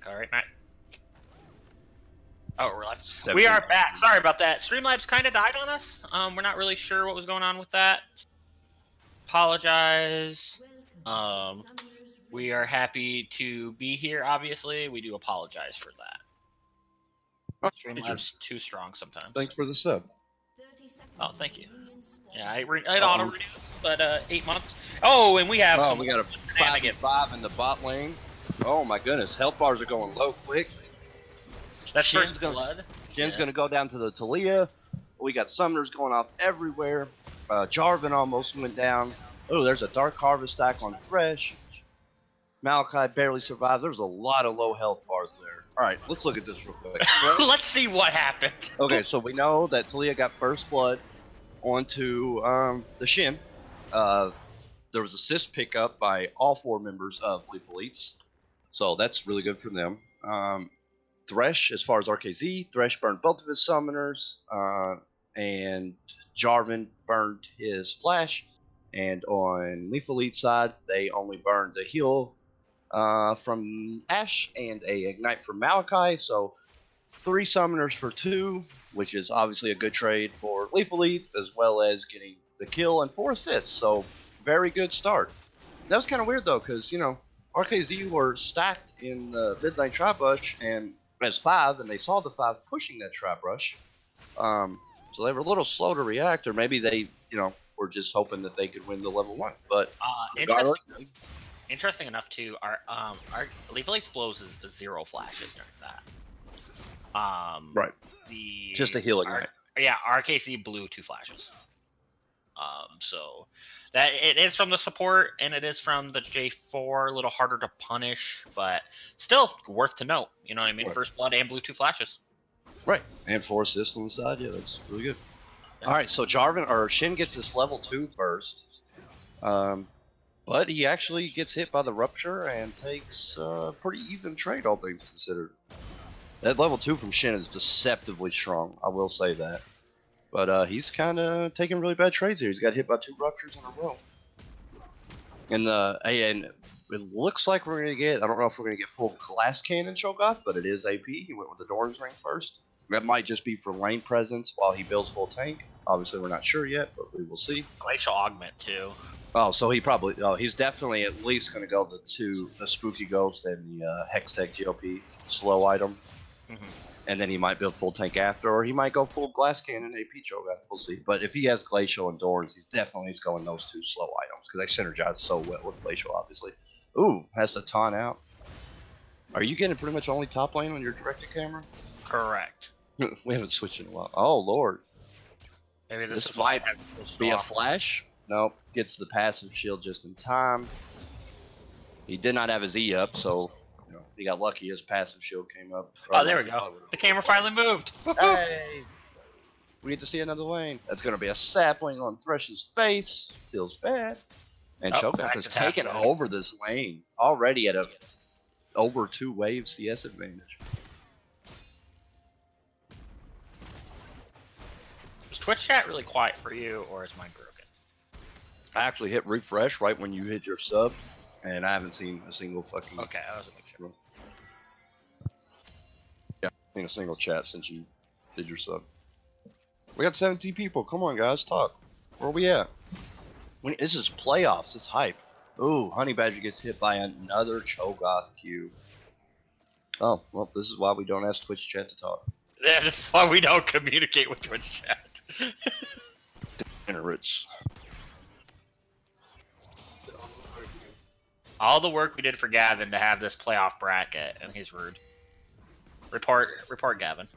All right, Matt. Oh, we're live. We are back. Sorry about that. Streamlabs kind of died on us. We're not really sure what was going on with that. Apologize. We are happy to be here, obviously. We do apologize for that. Streamlabs too strong sometimes. Thanks for the sub. Oh, thank you. Yeah, it auto-renews, but 8 months. Oh, and we have some... we got a 5 in the bot lane. Oh my goodness, health bars are going low quick. That's first blood. Shin's gonna go down to the Talia. We got summoners going off everywhere. Jarvan almost went down. Oh, there's a Dark Harvest stack on Thresh. Malachi barely survived. There's a lot of low health bars there. All right, let's look at this real quick. Let's see what happened. Okay, so we know that Talia got first blood onto the Shin. There was assist pickup by all 4 members of Lethal Elites, so that's really good for them. Thresh, as far as RKZ, Thresh burned both of his summoners, and Jarvan burned his flash. And on Lethal Elite side, they only burned the heal from Ashe and a ignite from Malachi. So 3 summoners for 2, which is obviously a good trade for Lethal Elites, as well as getting the kill and 4 assists. So very good start. That was kind of weird though, because you know RKZ were stacked in the mid lane trap rush and as 5, and they saw the 5 pushing that trap rush. So they were a little slow to react, or maybe they, were just hoping that they could win the level 1. But interesting enough too, our Lethal Elites blows 0 flashes during that. Right. Just a healing. Yeah, RKC blew 2 flashes. So that it is from the support and it is from the J4, a little harder to punish, but still worth to note. You know what I mean? Right. First blood and blew 2 flashes. Right, and 4 assists on the side. Yeah, that's really good. Yeah. All right, so Shin gets this level 2 first, but he actually gets hit by the rupture and takes a pretty even trade, all things considered. That level 2 from Shin is deceptively strong. I will say that. But he's kind of taking really bad trades here. He's got hit by 2 ruptures in a row. And it looks like we're going to get, I don't know if we're going to get full glass cannon Cho'Gath, but it is AP. He went with the Doran's Ring first. That might just be for lane presence while he builds full tank. Obviously, we're not sure yet, but we will see. Glacial Augment, too. Oh, so he's definitely at least going to go the Spooky Ghost and the Hextech GLP slow item. Mm-hmm. And then he might build full tank after, or he might go full glass cannon AP Cho'Gath. We'll see. But if he has Glacial and Dorans, he's definitely going those 2 slow items because they synergize so well with Glacial, obviously. Ooh, has the taunt out. Are you getting pretty much only top lane on your directed camera? Correct. We haven't switched in a while. Oh lord. Maybe this might be a flash. Nope. Gets the passive shield just in time. He did not have his E up, so he got lucky. His passive shield came up. Oh, there we go. The camera finally moved. Hey! We get to see another lane. That's going to be a sapling on Thresh's face. Feels bad. And Cho'Gath has taken over this lane already at over 2 wave CS advantage. Is Twitch chat really quiet for you, or is mine broken? I actually hit refresh right when you hit your sub, and I haven't seen a single fucking... Okay, I was a picture. Yeah, seen a single chat since you did your sub. We got 17 people. Come on, guys, talk. Where are we at? This is playoffs. It's hype. Ooh, Honey Badger gets hit by another Cho'Gath Q. Oh, well, this is why we don't ask Twitch chat to talk. Yeah, this is why we don't communicate with Twitch chat. Degenerates. All the work we did for Gavin to have this playoff bracket, and he's rude. Report Gavin.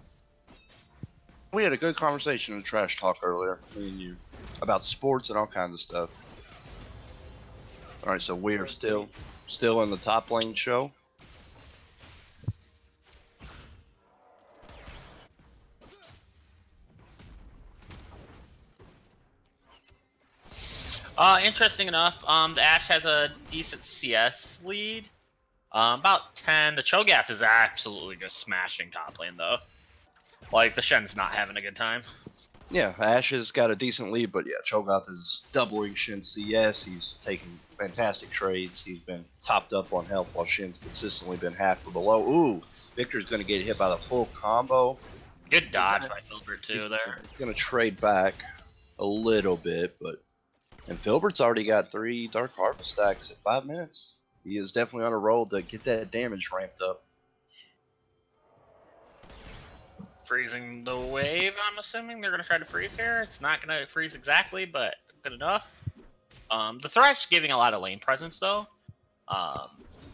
We had a good conversation in Trash Talk earlier, me and you, about sports and all kinds of stuff. All right, so we are still in the top lane show. Interesting enough, the Ashe has a decent CS lead. About 10. The Cho'Gath is absolutely just smashing top lane, though. Like, the Shen's not having a good time. Yeah, Ash has got a decent lead, but yeah, Cho'Gath is doubling Shin's CS. He's taking fantastic trades. He's been topped up on health while Shin's consistently been half or below. Ooh, Victor's going to get hit by the full combo. Good dodge by Filbert too there. He's going to trade back a little bit, but and Filbert's already got 3 Dark Harvest stacks at 5 minutes. He is definitely on a roll to get that damage ramped up. Freezing the wave, I'm assuming. They're going to try to freeze here. It's not going to freeze exactly, but good enough. The Thresh giving a lot of lane presence, though.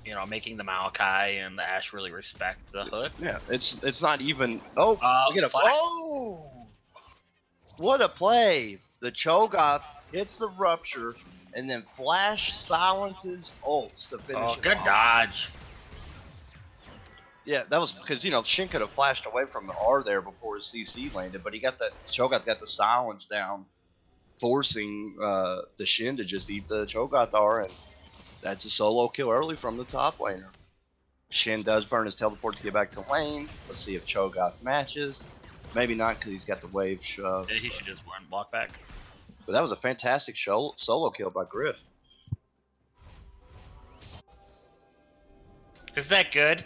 You know, making the Maokai and the Ashe really respect the hook. Yeah, it's not even... Oh, look at flash. Oh! What a play! The Cho'Gath hits the Rupture, and then Flash silences ults to finish it Good off. dodge. Yeah, that was because, you know, Shin could have flashed away from the R there before his CC landed, but he got that, Cho'Gath got the silence down, forcing the Shin to just eat the Cho'Gath R, and that's a solo kill early from the top laner. Shin does burn his teleport to get back to lane. Let's see if Cho'Gath matches. Maybe not because he's got the wave shove. Yeah, he should just walk back. But that was a fantastic solo kill by Griff. Is that good?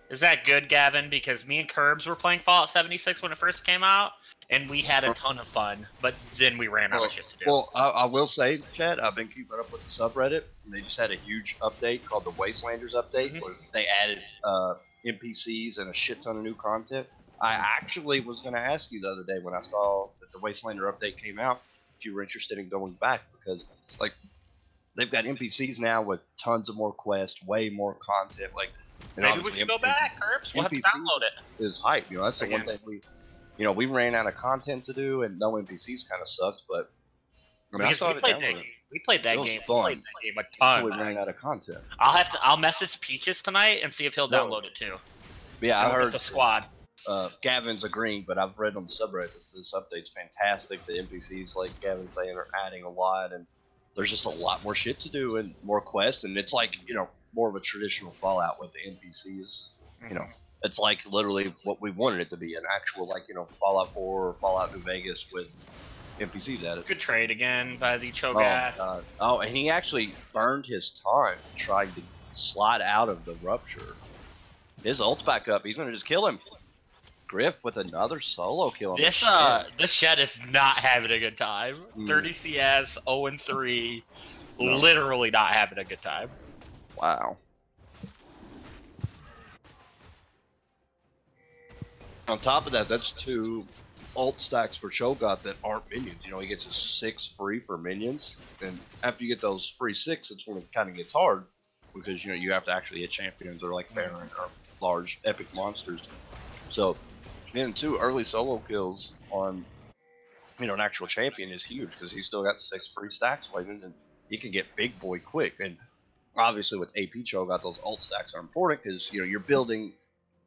Is that good, Gavin? Because me and Curbs were playing Fallout 76 when it first came out, and we had a ton of fun, but then we ran out of shit to do. Well, I will say, Chad, I've been keeping up with the subreddit, and they just had a huge update called the Wastelanders update, where they added NPCs and a shit ton of new content. I actually was going to ask you the other day when I saw that the Wastelander update came out, if you were interested in going back, because, like, they've got NPCs now with tons of more quests, way more content, like... Maybe we should go back, Curbs. We'll have to download it. Is hype, you know. That's the one thing we ran out of content to do, and no NPCs kind of sucked. But I mean, we played that game. Fun. We played that game a ton. So we ran out of content. I'll message Peaches tonight and see if he'll download it too. Yeah, I heard the squad. Gavin's agreeing, but I've read on the subreddit that this update's fantastic. The NPCs, like Gavin's saying, are adding a lot, and there's just a lot more shit to do and more quests, and it's like, you know, more of a traditional Fallout with the NPCs. You know, it's like literally what we wanted it to be, an actual, like, you know, Fallout 4 or Fallout New Vegas with NPCs added. Good trade again by the Cho'Gath. Oh, and he actually burned his time trying to slide out of the Rupture. His ult's back up. He's gonna just kill him. Griff with another solo kill. This Shed is not having a good time. 30 CS, 0-3, literally not having a good time. Wow. On top of that, that's 2 ult stacks for Cho'Gath that aren't minions. You know, he gets his 6 free for minions, and after you get those free 6, it's when it kind of gets hard because, you know, you have to actually hit champions or like Baron or large epic monsters. So, getting 2 early solo kills on, you know, an actual champion is huge because he's still got 6 free stacks waiting, and he can get big boy quick. And obviously, with AP Cho'Gath, those ult stacks are important because, you know, you're building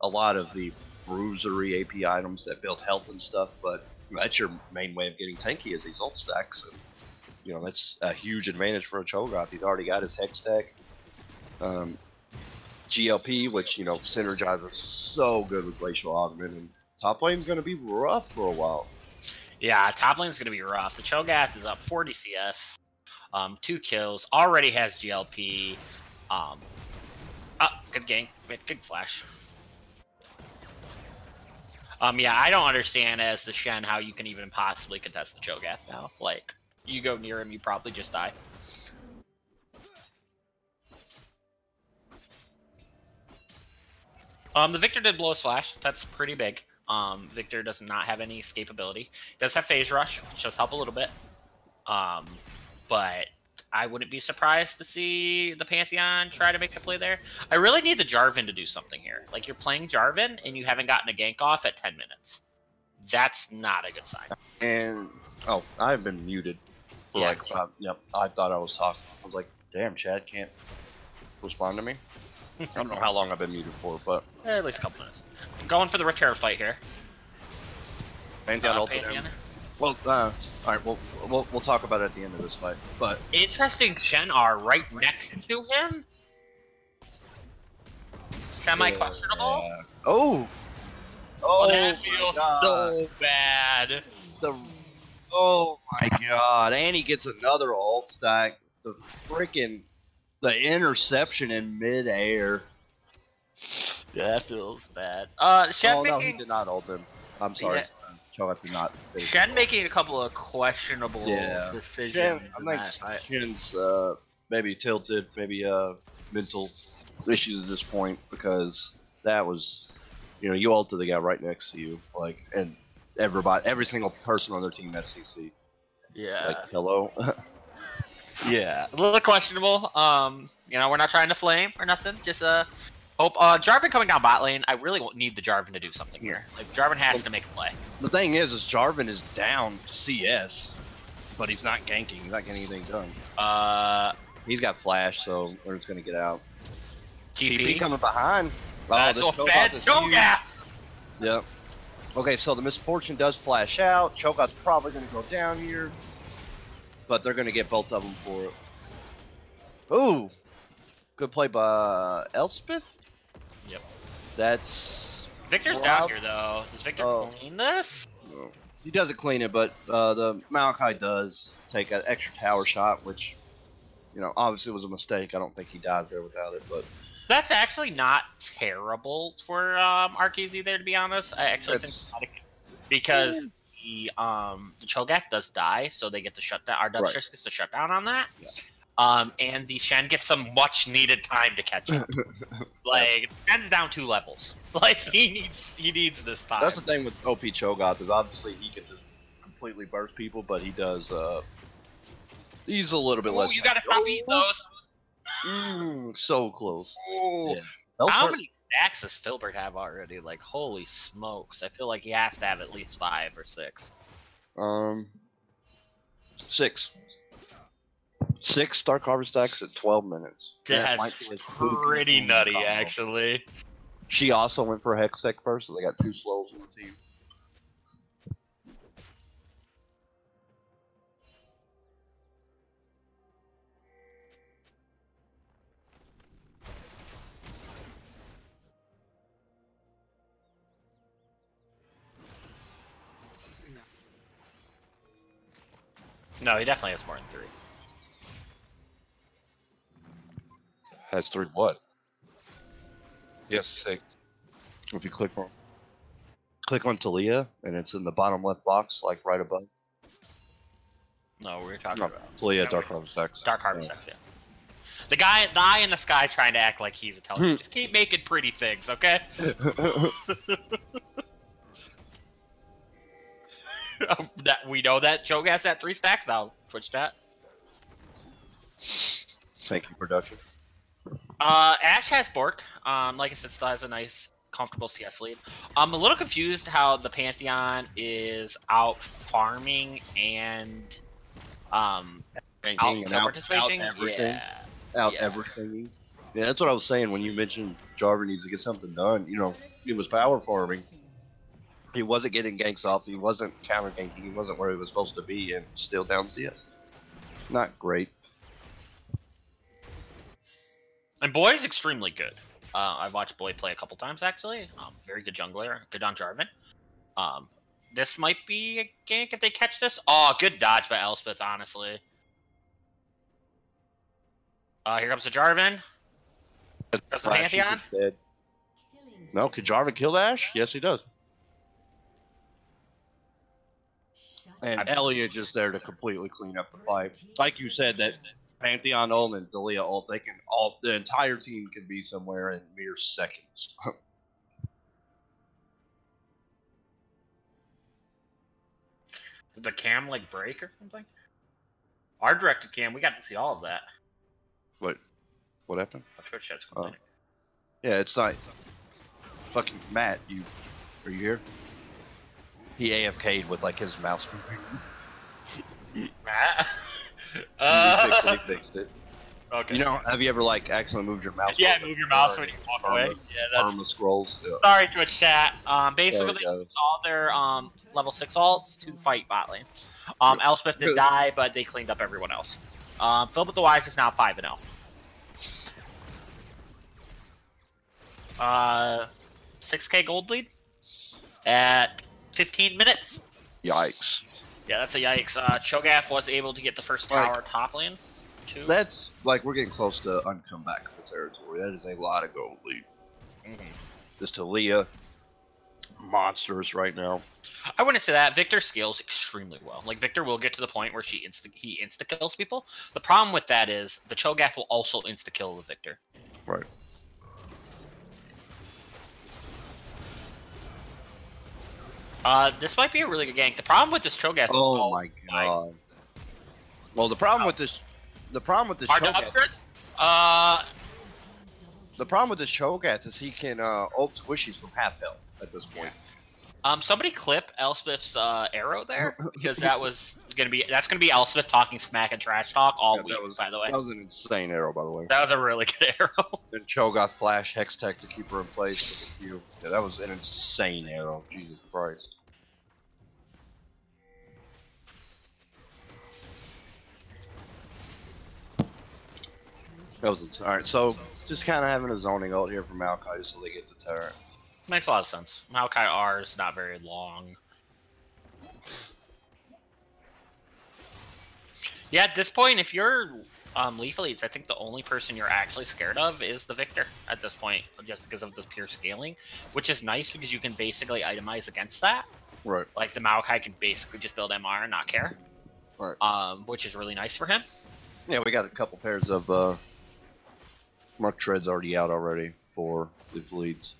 a lot of the bruisery AP items that build health and stuff, but you know, that's your main way of getting tanky is these ult stacks. And, you know, that's a huge advantage for a Cho'Gath. He's already got his Hex Tech. GLP, which, you know, synergizes so good with Glacial Augment, and top lane's going to be rough for a while. Yeah, top lane's going to be rough. The Cho'Gath is up 40 CS. 2 kills, already has GLP. Good game, good flash. Yeah, I don't understand as the Shen how you can even possibly contest the Cho'Gath now. Like, you go near him, you probably just die. The Victor did blow his flash. That's pretty big. Victor does not have any escapability. He does have Phase Rush, which does help a little bit. But I wouldn't be surprised to see the Pantheon try to make a play there. I really need the Jarvan to do something here. Like, you're playing Jarvan, and you haven't gotten a gank off at 10 minutes. That's not a good sign. And, I've been muted for I thought I was talking. I was like, damn, Chad can't respond to me. I don't know how long I've been muted for, but... At least a couple minutes. I'm going for the Repair fight here. Pantheon ulted him. Well, alright, we'll talk about it at the end of this fight, but... Interesting Shen are right next to him? Semi-questionable? Oh, that feels so bad. Oh my god! And he gets another ult stack. The interception in midair. Yeah, that feels bad. Oh no, he did not ult him. I'm sorry. Cho'Gath did not. Shen making a couple of questionable decisions. I think Shen's maybe tilted, maybe mental issues at this point, because that was, you ulted the guy right next to you, like, and every single person on their team has CC. Yeah. Like, hello. Yeah, a little questionable. We're not trying to flame or nothing. Just hope. Jarvan coming down bot lane. I really need the Jarvan to do something here. Like Jarvan has to make a play. The thing is Jarvan is down CS, but he's not ganking. He's not getting anything done. He's got flash, so we're just gonna get out. TP coming behind. That's a fat Cho'Gath. Yep. Okay, so the misfortune does flash out. Cho'Gath's probably gonna go down here, but they're gonna get both of them for it. Ooh, good play by Elspeth. Yep. That's Victor's down here though. Does Victor clean this? No. He doesn't clean it, but the Maokai does take an extra tower shot, which, obviously was a mistake. I don't think he dies there without it, but that's actually not terrible for Arkeezy there, to be honest. I actually think because the Cho'Gath does die, so they get to shut down. Our Dutch gets to shut down on that. Yeah. And the Shen gets some much needed time to catch up. Like Shen's down 2 levels. Like he needs this time. That's the thing with OP Cho'Gath, is obviously he can just completely burst people, but he does he's a little bit less. You gotta stop eating those. So close. Yeah. How many stacks does Filbert have already? Like, holy smokes! I feel like he has to have at least 5 or 6. 6. 6 Dark Harvest stacks at 12 minutes. That's pretty nutty, actually. She also went for a Hextech first, so they got 2 slows on the team. No, he definitely has more than 3. Has 3 what? Yes, 6. If you click on Talia, and it's in the bottom left box, like right above. No, we're talking about Talia Dark Harvest stacks. Dark Harvest stacks, yeah. The eye in the sky trying to act like he's intelligent. Just keep making pretty things, okay? We know that Cho'Gath's at 3 stacks now. Twitch chat. Thank you, production. Ashe has Bork. Like I said, still has a nice, comfortable CS lead. I'm a little confused how the Pantheon is out farming and out participating. Everything. Yeah, that's what I was saying when you mentioned Jarvan needs to get something done. He was power farming. He wasn't getting ganks off. He wasn't counter ganking. He wasn't where he was supposed to be, and still down CS. Not great. And Boy is extremely good. I've watched Boy play a couple times actually. Very good jungler. Good on Jarvan. This might be a gank if they catch this. Oh, good dodge by Elspeth, honestly. Here comes the Jarvan. Does the Pantheon? No, could Jarvan kill Ashe? Yes, he does. And Elliot just there to completely clean up the fight. Like you said, that Pantheon ult and Dalia ult, the entire team can be somewhere in mere seconds. Did the cam like break or something? Our directed cam, we got to see all of that. What happened? Twitch chat's complaining. Yeah, it's not. Fucking Matt, are you here? He AFK'd with like his mouse moving. Matt? He fixed it. Okay. Have you ever like accidentally moved your mouse? Yeah, move your mouse when you walk away. Yeah, that's. Armor scrolls. Yeah. Sorry, Twitch chat. Basically, they used all their level 6 ults to fight bot lane. Elspeth did die, but they cleaned up everyone else. Philbert the Wise is now 5-0. 6K gold lead at 15 minutes. Yikes. Yeah, that's a yikes. Cho'Gath was able to get the first tower top lane, too. That's like we're getting close to uncomebackable territory. That is a lot of gold lead. This Talia monsters right now. I wouldn't say that. Victor scales extremely well. Like, Victor will get to the point where he insta-kills people. The problem with that is the Cho'Gath will also insta-kill the Victor. Right. This might be a really good gank. The problem with this Cho'Gath. Oh my god. Well, the problem with this Cho'Gath. The problem with this Cho'Gath is he can ult squishies from half health at this point. Somebody clip Elspeth's arrow there because that's gonna be Elspeth talking smack and trash talk all week. By the way, that was an insane arrow. By the way, that was a really good arrow. Then Cho'Gath flash hex tech to keep her in place. Yeah, that was an insane arrow. Jesus Christ. That was insane. All right, so just kind of having a zoning ult here for Maokai so they get the turret. Makes a lot of sense. Maokai R is not very long. Yeah, at this point, if you're Lethal Elites, I think the only person you're actually scared of is the Victor at this point, just because of the pure scaling, which is nice because you can basically itemize against that. Right. Like, the Maokai can basically just build MR and not care. Right. Which is really nice for him. Yeah, we got a couple pairs of Mark Treads already out already for Lethal Elites.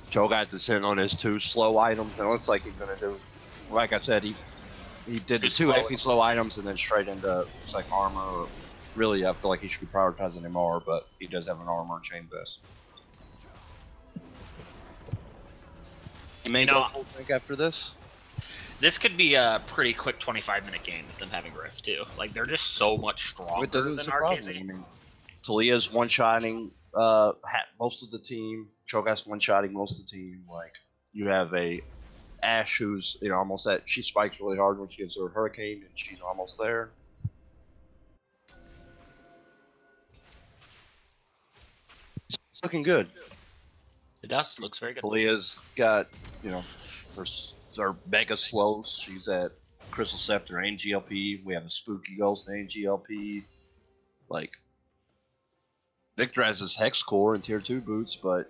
Cho'Gath is sitting on his 2 slow items, and it looks like he's gonna do. Like I said, he did the 2 AP slow items and then straight into looks like armor. Or really, I feel like he should be prioritizing MR, but he does have an armor and chain vest. He may go full tank after this. This could be a pretty quick 25-minute game with them having Rift too. Like, they're just so much stronger than RKZ. I mean, Talia's one-shotting most of the team. Cho'Gath's one-shotting most of the team. Like, you have a Ashe who's almost at. She spikes really hard when she gets her Hurricane, and she's almost there. It's looking good. It does. Looks very good. Talia's got her mega slows. She's at Crystal Scepter and GLP. We have a Spooky Ghost and GLP. Like, Victor has his Hex Core and Tier 2 boots, but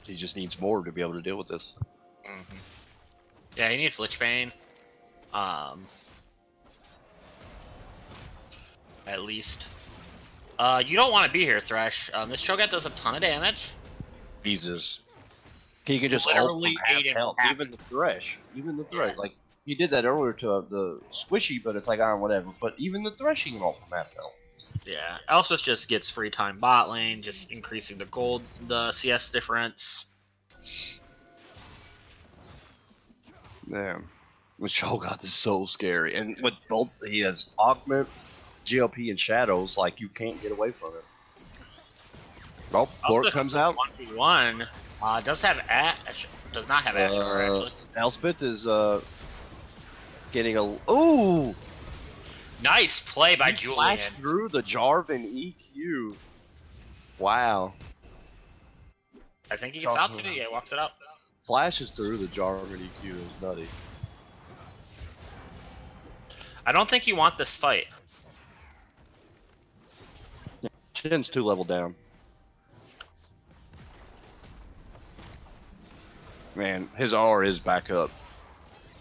he just needs more to be able to deal with this. Yeah, he needs Lich Bane. At least. You don't want to be here, Thresh. This Cho'Gath does a ton of damage. Jesus. He can just ult from half health. Even the Thresh. Yeah. Like, he did that earlier to the Squishy, but it's like, whatever. But even the Thresh he can ult from half health. Yeah, Elspeth just gets free time bot lane, just increasing the CS difference. Damn. Cho'Gath is so scary. And with both, he has Augment, GLP, and Shadows, like, you can't get away from it. Well, Port comes out. 1v1. Does not have Asher, actually. Elspeth is, getting a... Ooh! Nice play by Julian. Flashed through the Jarvan EQ. Wow. I think he gets out to it. Yeah, walks it out. Flashes through the Jarvan EQ is nutty. I don't think you want this fight. Shin's 2 level down. Man, his R is back up.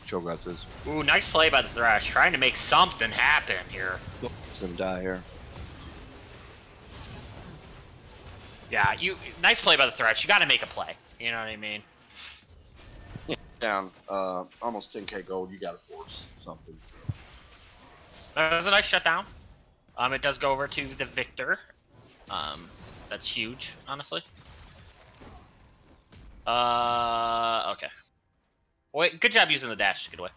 Cho'Gath is. Ooh, nice play by the Thresh, trying to make something happen here. He's gonna die here. Yeah, nice play by the Thresh. You got to make a play. You know what I mean? Yeah, down almost 10k gold. You gotta force something. That was a nice shutdown. It does go over to the Victor. That's huge, honestly. Okay. Wait, good job using the dash to get away.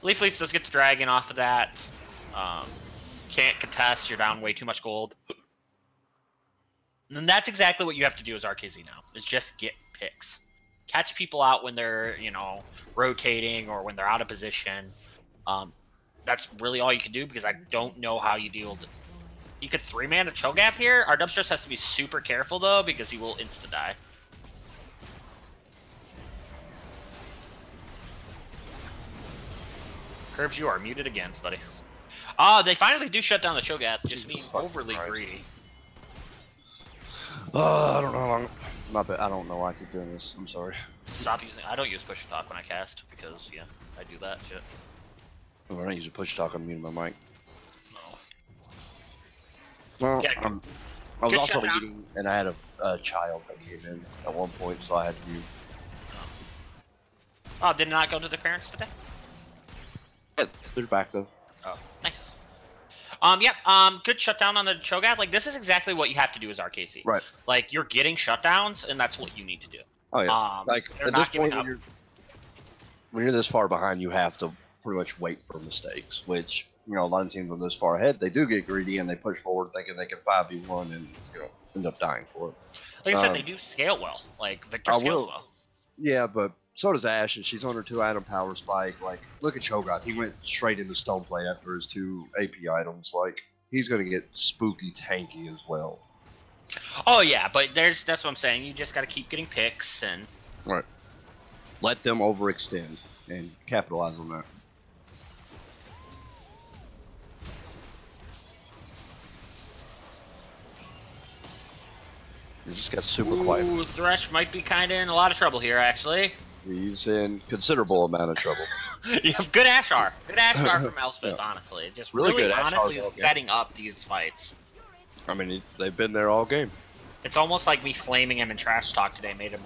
Leaf Leaf does get the dragon off of that. Can't contest, you're down way too much gold. And that's exactly what you have to do as RKZ now, is just get picks. Catch people out when they're, rotating or when they're out of position. That's really all you can do, because I don't know how you deal You could 3-man a Cho'Gath here. Our Dubs just has to be super careful, though, because he will insta-die. Curbs, you are muted again, buddy. They finally do shut down the Cho'Gath, just being overly greedy. I don't know how long. My bad. I don't know why I keep doing this. I'm sorry. Stop using. I don't use push talk when I cast because yeah, I do that shit. Oh, I don't use a push talk. I'm muting my mic. No. Well, Yeah, I was also eating, and I had a child that came in at one point, so I had to mute. Oh, did it not go to the parents today? Yeah, they're back though. Oh, nice. Good shutdown on the Cho'Gath. Like, this is exactly what you have to do as RKC. Right. Like, you're getting shutdowns, and that's what you need to do. Oh yeah. Like they're at not this point, giving up. when you're this far behind, you have to pretty much wait for mistakes. Which a lot of teams are this far ahead, they do get greedy and they push forward thinking they can 5v1 and end up dying for it. Like I said, they do scale well. Like Victor scales well. Yeah, but so does Ash, and she's on her 2-item power spike. Like, look at Cho'Gath. He went straight into Stoneplay after his 2 AP items. Like, he's gonna get spooky tanky as well. Oh yeah, but that's what I'm saying. You just got to keep getting picks and right. Let them overextend and capitalize on that. He just got super quiet. Ooh, Thresh might be kind of in a lot of trouble here, actually. He's in considerable amount of trouble. You have good Ashar. Good Ashar from Elspeth, yeah. Honestly. Just really good honestly setting up these fights. I mean, they've been there all game. It's almost like me flaming him in trash talk today made him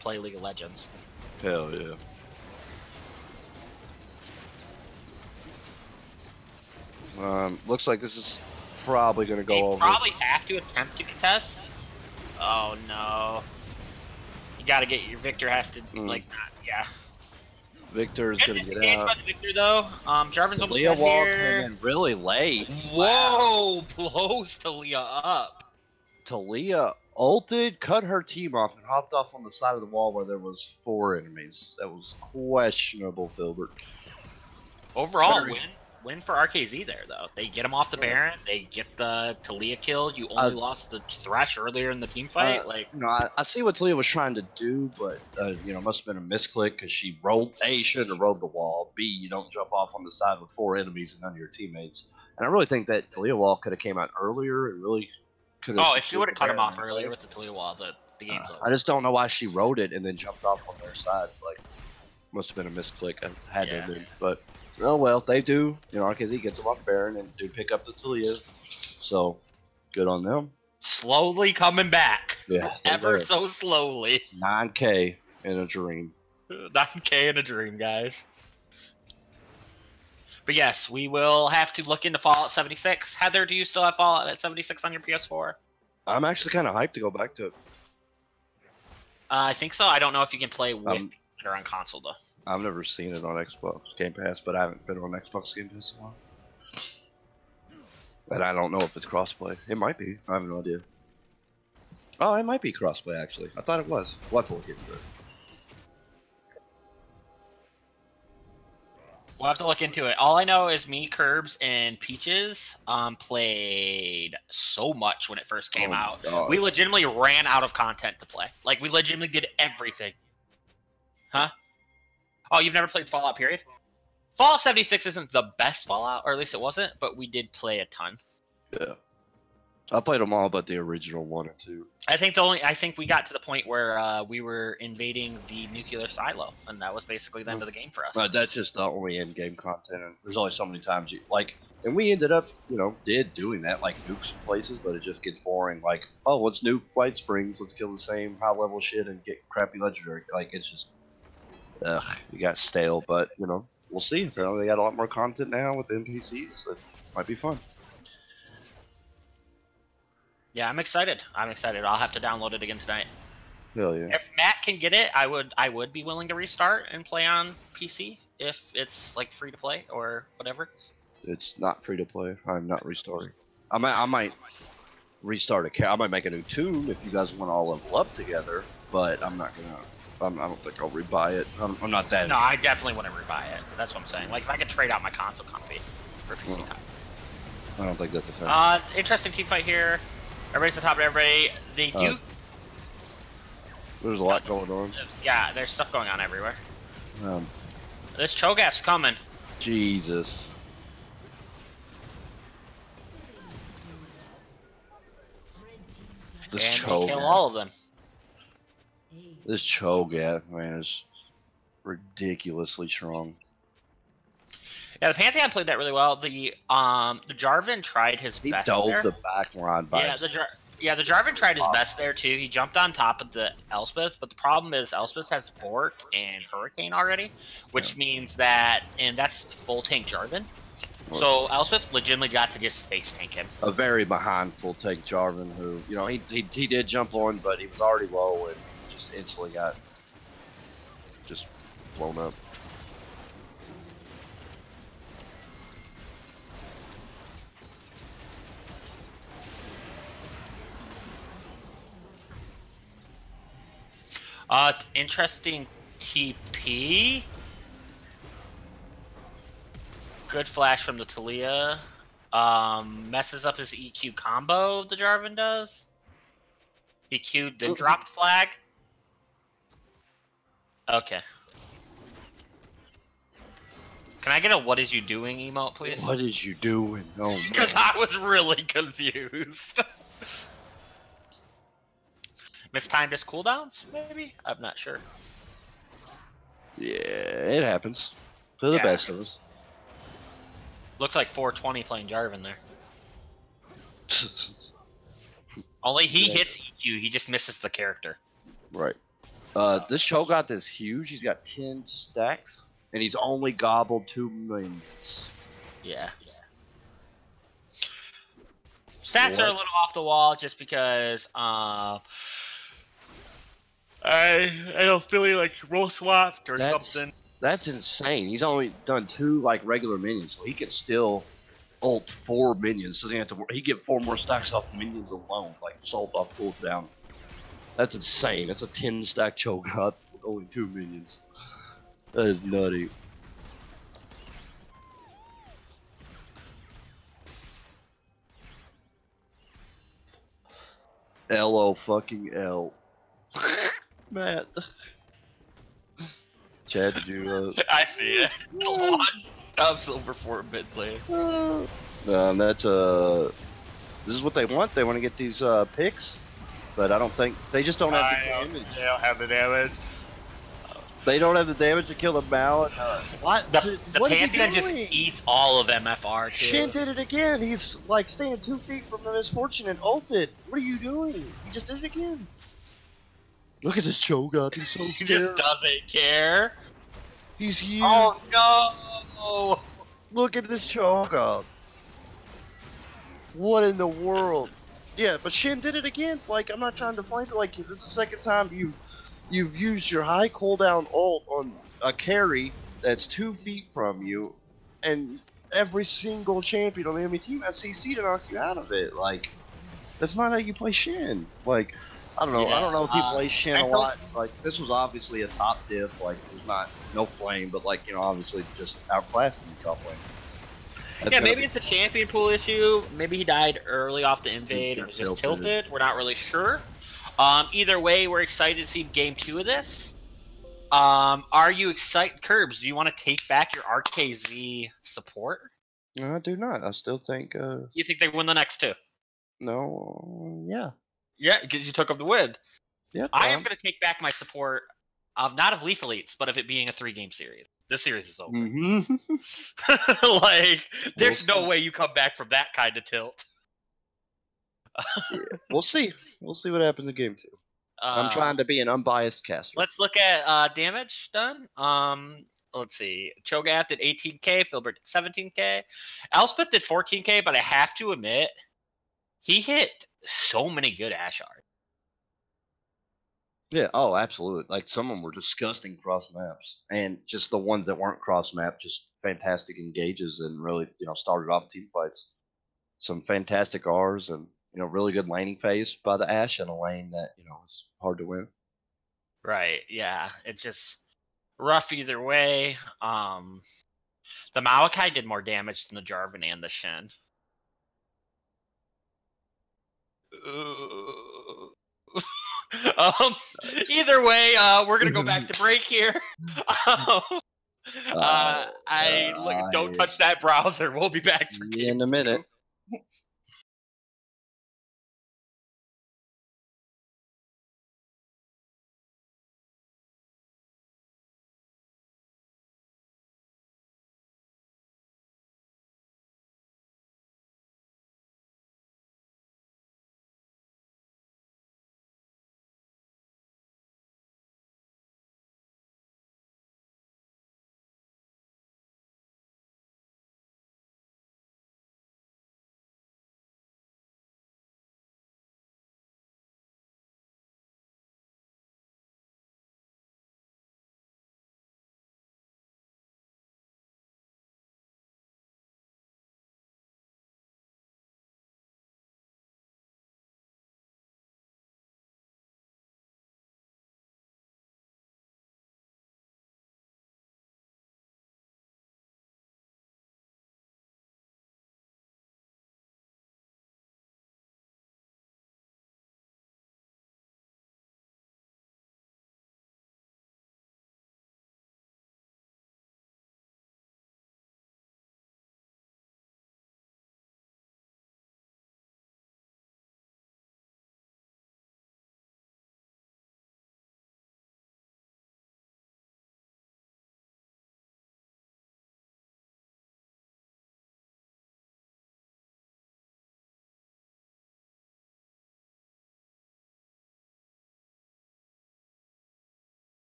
play League of Legends. Hell yeah. Looks like this is probably going to go over. Probably have to attempt to contest. Oh no. You gotta get your Victor has to yeah. Victor's gonna get out. By the Victor though. Jarvan's almost Leah here. Came in really late. Whoa! Blows Talia up. Talia ulted, cut her team off, and hopped off on the side of the wall where there was 4 enemies. That was questionable, Filbert. Overall, win for RKZ there though. They get him off the Baron. They get the Talia kill. You only lost the Thresh earlier in the team fight. I see what Talia was trying to do, but it must have been a misclick because she rolled. A, shouldn't have rolled the wall. B, you don't jump off on the side with 4 enemies and none of your teammates. And I really think that Talia wall could have came out earlier. It really could have. Oh, if she would have cut him off earlier with the Talia wall, the game's over. I just don't know why she rode it and then jumped off on their side. Like, must have been a misclick. I had to have been, but. Oh well, they do. RKZ gets them off Baron and do pick up the Talia. So, good on them. Slowly coming back. Yeah. Ever so slowly. 9K in a dream. 9K in a dream, guys. But yes, we will have to look into Fallout 76. Heather, do you still have Fallout 76 on your PS4? I'm actually kind of hyped to go back to it. I think so. I don't know if you can play with it or on console, though. I've never seen it on Xbox Game Pass, but I haven't been on Xbox Game Pass in a while. And I don't know if it's crossplay. It might be. I have no idea. Oh, it might be crossplay, actually. I thought it was. We'll have to look into it. We'll have to look into it. All I know is me, Curbs, and Peaches played so much when it first came out. God. We legitimately ran out of content to play. Like, we legitimately did everything. Huh? Oh, you've never played Fallout, period? Fallout 76 isn't the best Fallout, or at least it wasn't, but we did play a ton. Yeah. I played them all but the original 1 and 2. I think we got to the point where we were invading the nuclear silo, and that was basically the end of the game for us. That's just the only in-game content, and there's only so many times and we ended up, doing that, like nukes places, but it just gets boring. Like, oh, let's nuke White Springs, let's kill the same high-level shit and get crappy legendary. Like, it's just... Ugh, you got stale, but we'll see. Apparently, they got a lot more content now with the NPCs. So it might be fun. Yeah, I'm excited. I'll have to download it again tonight. Hell yeah! If Matt can get it, I would be willing to restart and play on PC if it's like free to play or whatever. It's not free to play. I'm not restarting. I might restart I might make a new tune if you guys want to all level up together, but I'm not gonna. I don't think I'll rebuy it. I'm not that. No, I definitely wouldn't rebuy it. That's what I'm saying. Like, if I could trade out my console copy for PC time. I don't think that's a thing. Interesting team fight here. Everybody's on top of everybody. They do. There's a lot going on. Yeah, there's stuff going on everywhere. This Cho'Gath's coming. Jesus. And they kill all of them. This Cho'Gath, man, is ridiculously strong. Yeah, the Pantheon played that really well. The Jarvan tried his best there. He dove the back line by the Jarvan tried his best there too. He jumped on top of the Elspeth, but the problem is Elspeth has Bork and Hurricane already, which means that, and that's full tank Jarvan. So Elspeth legitimately got to just face tank him. A very behind full tank Jarvan who, you know, he did jump on, but he was already low and just instantly got just blown up. Interesting TP. Good flash from the Taliyah. Messes up his EQ combo, the Jarvan does. He Q'd, then dropped flag. Okay. Can I get a "what is you doing" emote, please? What is you doing? Oh, because I was really confused. Mistimed his cooldowns, maybe? I'm not sure. Yeah, it happens. To the best of us. Looks like 420 playing Jarvan there. Only he hits EQ, he just misses the character. Right. This Cho'Gath is huge. He's got 10 stacks, and he's only gobbled 2 minions. Yeah. Stats are a little off the wall just because I don't feel like roll swapped or something. That's insane. He's only done 2 like regular minions, so he can still ult 4 minions. So he get 4 more stacks off minions alone, like salt off cooldown. That's insane. That's a 10 stack Cho'Gath with only 2 minions. That is nutty. LO fucking L. Matt. Chad, did you I see it. I'm silver 4 mid lane. That's this is what they want. They want to get these picks, but I don't think they just don't have the damage. They don't have the damage. They don't have the damage to kill the Mallet. What? The Pantheon just eats all of MFR too. Shin did it again. He's like staying 2 feet from the misfortune and ulted. What are you doing? You just did it again. Look at this Cho'Gath. He's so scared. He just doesn't care. He's huge. Oh no! Look at this Cho'Gath. What in the world? Yeah, but Shin did it again. Like, I'm not trying to find it. Like, it's the second time you've used your high cooldown ult on a carry that's 2 feet from you, and every single champion on the enemy team has CC to knock you out of it. Like, that's not how you play Shin. Like, I don't know. I don't know if he plays Shin a lot. Like, this was obviously a top diff. Like, there's no flame, but like, you know, obviously just outclassing the top lane. Yeah, maybe it's a champion pool issue. Maybe he died early off the invade and was just tilted. We're not really sure. Either way, we're excited to see game 2 of this. Are you excited, Curbs? Do you want to take back your RKZ support? No, I do not. I still think. You think they win the next 2? No. Yeah. Yeah, because you took them to win. Yeah. I am going to take back my support of not of Leaf Elites, but of it being a 3-game series. This series is over. Like, there's no way you come back from that kind of tilt. Yeah. We'll see. We'll see what happens in game 2. I'm trying to be an unbiased caster. Let's look at damage done. Let's see. Cho'Gath did 18k, Filbert did 17k. Elspeth did 14k, but I have to admit, he hit so many good Ashar. Yeah, oh, absolutely. Like, some of them were disgusting cross maps. And just the ones that weren't cross map, just fantastic engages and really, you know, started off team fights. Some fantastic Rs and, you know, really good laning phase by the Ashe in a lane that, you know, is hard to win. Right, yeah. It's just rough either way. The Maokai did more damage than the Jarvan and the Shen. Either way, we're gonna go back to break here. Don't touch that browser. We'll be back for game in a minute. 2.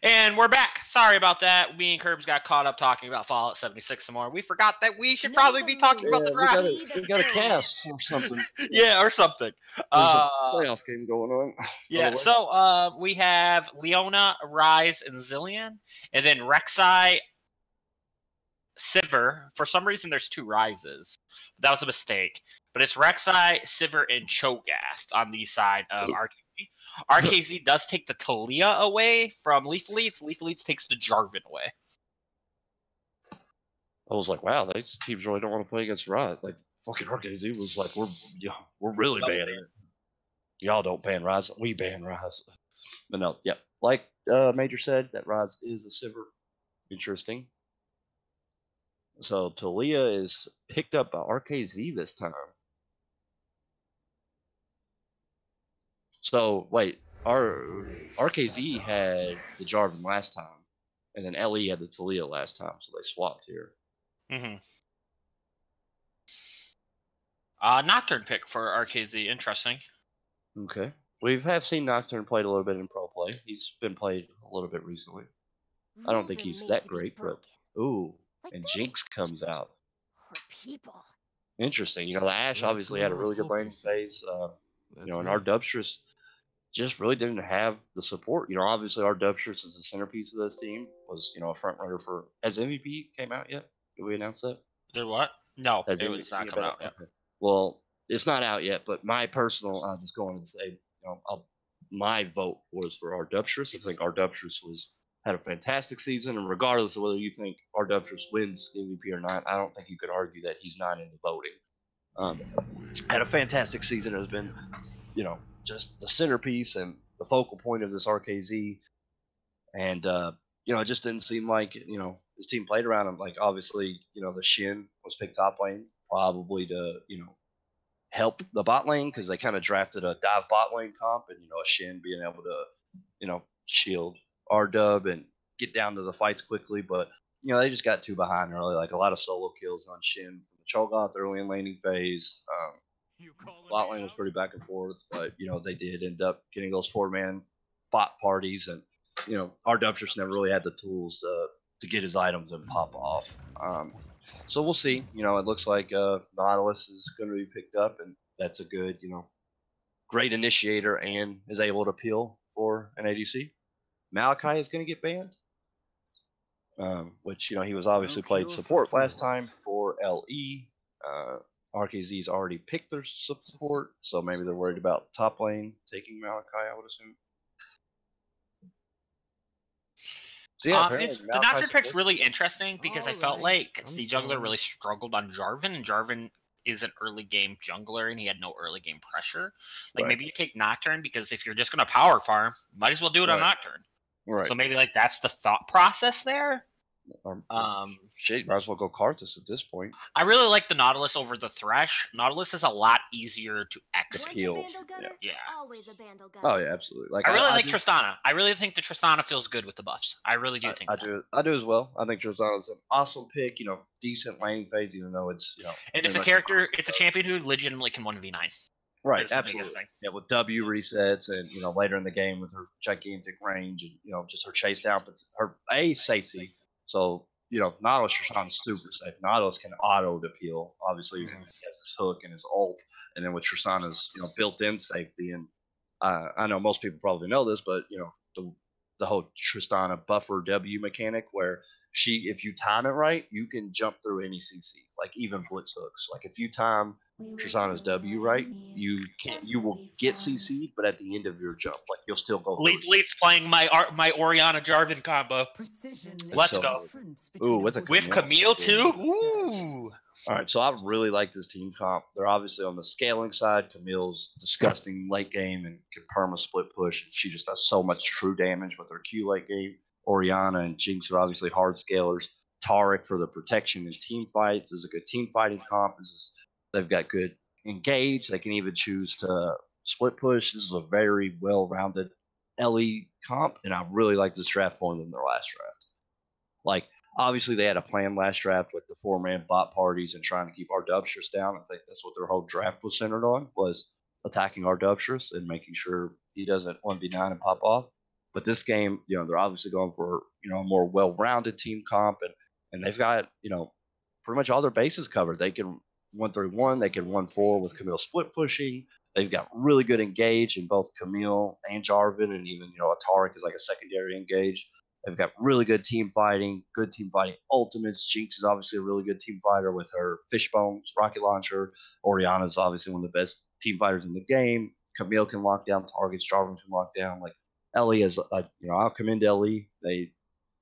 And we're back. Sorry about that. Me and Curbs got caught up talking about Fallout 76 some more. We forgot that we should probably be talking about the draft. We got a cast or something. Yeah, or something. There's a playoff game going on. Yeah, so we have Leona, Rise, and Zillion. And then Rek'Sai, Sivir. For some reason, there's 2 Rises. That was a mistake. But it's Rek'Sai, Sivir, and Cho'Gath on the side of RKZ. RKZ does take the Talia away from Lethal Elites. Lethal Elites takes the Jarvan away. I was like, wow, these teams really don't want to play against Riot. Like, fucking RKZ was like, we're really banning it. Y'all don't ban Rise. We ban Rise. But no, yeah. Like Major said, that Rise is a Sivir. Interesting. So Talia is picked up by RKZ this time. So wait, our RKZ had the Jarvan last time, and then LE had the Talia last time, so they swapped here. Mm-hmm. Nocturne pick for RKZ, interesting. Okay, we have seen Nocturne played a little bit in pro play. He's been played a little bit recently. I don't think he's that great, but ooh, and Jinx comes out. Interesting. You know, the Ashe obviously had a really good laning phase. You know, and our Dubstress just really didn't have the support. You know, obviously our Dubstress is the centerpiece of this team. Was, you know, a front runner for. Has MVP came out yet? Did we announce that? Did what? No, has it's not come out yet. Okay. Well, it's not out yet, but my personal, I'll just go on and say, you know, my vote was for our Dubstress. I think our Dubstress had a fantastic season, and regardless of whether you think our Dubstress wins the MVP or not, I don't think you could argue that he's not in the voting. Had a fantastic season. Has been, you know, just the centerpiece and the focal point of this RKZ. And, you know, it just didn't seem like, you know, his team played around him. Like, obviously, you know, the Shin was picked top lane, probably to, you know, help the bot lane, because they kind of drafted a dive bot lane comp, and, you know, a Shin being able to, you know, shield R-Dub and get down to the fights quickly. But, you know, they just got too behind early. Like, a lot of solo kills on Shin from the Cho'Gath early in laning phase. Bot lane was pretty back and forth, but, you know, they did end up getting those 4-man bot parties, and, you know, our Dubstress never really had the tools to get his items and pop off. So we'll see. You know, it looks like Nautilus is going to be picked up, and that's a good, you know, great initiator and is able to peel for an ADC. Malachi is going to get banned, which, you know, he was obviously played support last time for LE. RKZ's already picked their support, so maybe they're worried about top lane taking Malachi, I would assume. So yeah, the Nocturne pick's really interesting because I felt like the jungler really struggled on Jarvan, and Jarvan is an early game jungler, and he had no early game pressure. Like, maybe you take Nocturne, because if you're just going to power farm, might as well do it on Nocturne. Right. So maybe, like, that's the thought process there. Shit, might as well go Karthus at this point. I really like the Nautilus over the Thresh. Nautilus is a lot easier to execute. Yeah. Oh yeah, absolutely. Like, I really like Tristana. I really think the Tristana feels good with the buffs. I really do think I do as well. I think Tristana's an awesome pick. You know, decent laning phase, even though it's, you know, and it's a character. It's a champion who legitimately can 1v9. Right, absolutely. Yeah, with W resets, and, you know, later in the game with her gigantic range, and, you know, just her chase down, but her safety. So, you know, Nautilus Tristana's super safe. Nautilus can auto appeal. Obviously, he has his hook and his ult, and then with Tristana's, you know, built-in safety. And I know most people probably know this, but, you know, the whole Tristana buffer W mechanic, where if you time it right, you can jump through any CC, like even blitz hooks. Like, if you time Tristana's W right, you will get CC'd, but at the end of your jump, like, you'll still go. Leaf's playing my Orianna Jarvan combo. Let's go. Ooh, with Camille too. Ooh. All right, so I really like this team comp. They're obviously on the scaling side. Camille's disgusting late game and can perma split push. She just does so much true damage with her Q late game. Orianna and Jinx are obviously hard scalers. Taric for the protection and team fights is a good team fighting comp. They've got good engage. They can even choose to split push. This is a very well-rounded LE comp, and I really like this draft more than their last draft. Like, obviously they had a plan last draft with the 4-man bot parties and trying to keep our Dubstress down. I think that's what their whole draft was centered on, was attacking our Dubstress and making sure he doesn't 1v9 and pop off. But this game, they're obviously going for, a more well-rounded team comp, and they've got, pretty much all their bases covered. They can 1-3-1, they can 1-4 with Camille split pushing. They've got really good engage in both Camille and Jarvan, and even, Ataric is like a secondary engage. They've got really good team fighting ultimates. Jinx is obviously a really good team fighter with her Fishbones rocket launcher. Oriana's obviously one of the best team fighters in the game. Camille can lock down targets. Jarvan can lock down. Like, Ellie is, I'll commend Ellie. They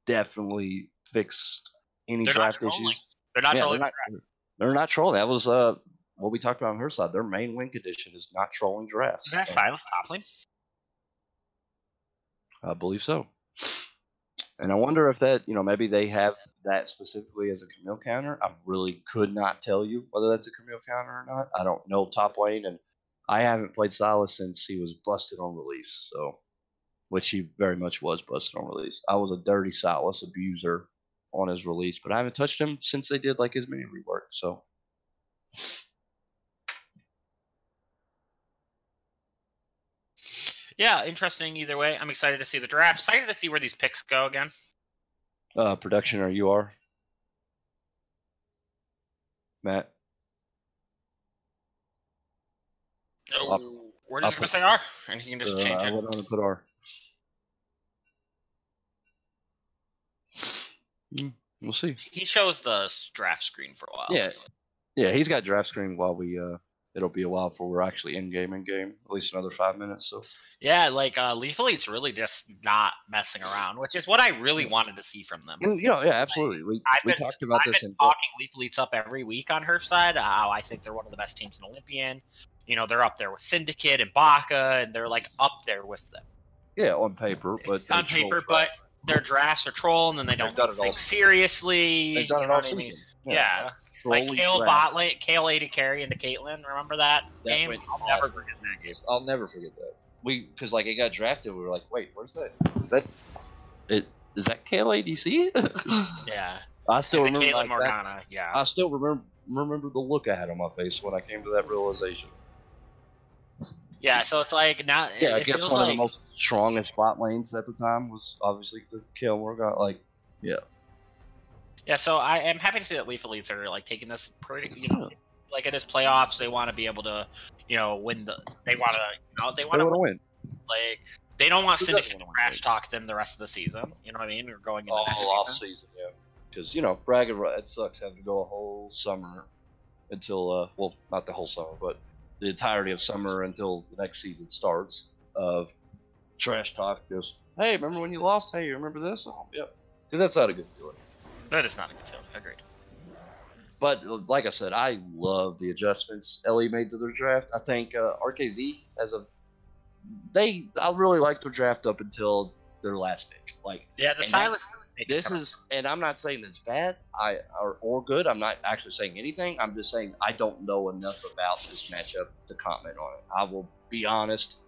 definitely fixed any draft issues. They're not trolling. They're not trolling. That was what we talked about on her side. Their main win condition is not trolling drafts. Is that Silas top lane? I believe so. And I wonder if that, maybe they have that specifically as a Camille counter. I really could not tell you whether that's a Camille counter or not. I don't know top lane, and I haven't played Silas since he was busted on release. So, which he very much was busted on release. I was a dirty Silas abuser on his release, but I haven't touched him since they did like his mini rework. So. Yeah, interesting either way. I'm excited to see the draft. Excited to see where these picks go again. Production or you are? Matt? Oh, we're just going to say R, and he can just change it. I went on to put R. We'll see. He shows the draft screen for a while. Yeah, he's got draft screen while we it'll be a while before we're actually in game, at least another 5 minutes. So yeah, like Lethal Elite's really just not messing around, which is what I really wanted to see from them. And, absolutely. We talked about this. I've been talking Lethal Elites up every week on her side. How I think they're one of the best teams in Olympian. They're up there with Syndicate and Baka, and they're like up there with them. Yeah, on paper, but their drafts are troll, and then they don't take things seriously. They've done it all season. Yeah. Like Kale bot lane, Kale AD carry into Caitlyn. Remember that game? I'll never forget that game. I'll never forget that. Because it got drafted, we were like, wait, where's that? Is that Kale ADC? Yeah. I still remember Caitlyn Morgana. Yeah. I still remember the look I had on my face when I came to that realization. Yeah, so it's like now. Yeah, I guess one of the most strongest bot lanes at the time was obviously the Kale Morgana. Yeah, so I am happy to see that Lethal Elites are like taking this pretty, like it is playoffs. They want to be able to, win the. They want to, win. Like they don't want Syndicate to trash talk them the rest of the season. You know what I mean? We're going into the off season, yeah. Because bragging it sucks having to go a whole summer until well, not the whole summer, but the entirety of summer until the next season starts of trash talk. Just hey, remember when you lost? Hey, you remember this? Oh, yep. Because that's not a good feeling. That is not a good feeling. Agreed. But like I said, I love the adjustments LE made to their draft. I think RKZ I really liked their draft up until their last pick. The Silas. And I'm not saying it's bad or good. I'm not actually saying anything. I'm just saying I don't know enough about this matchup to comment on it. I will be honest.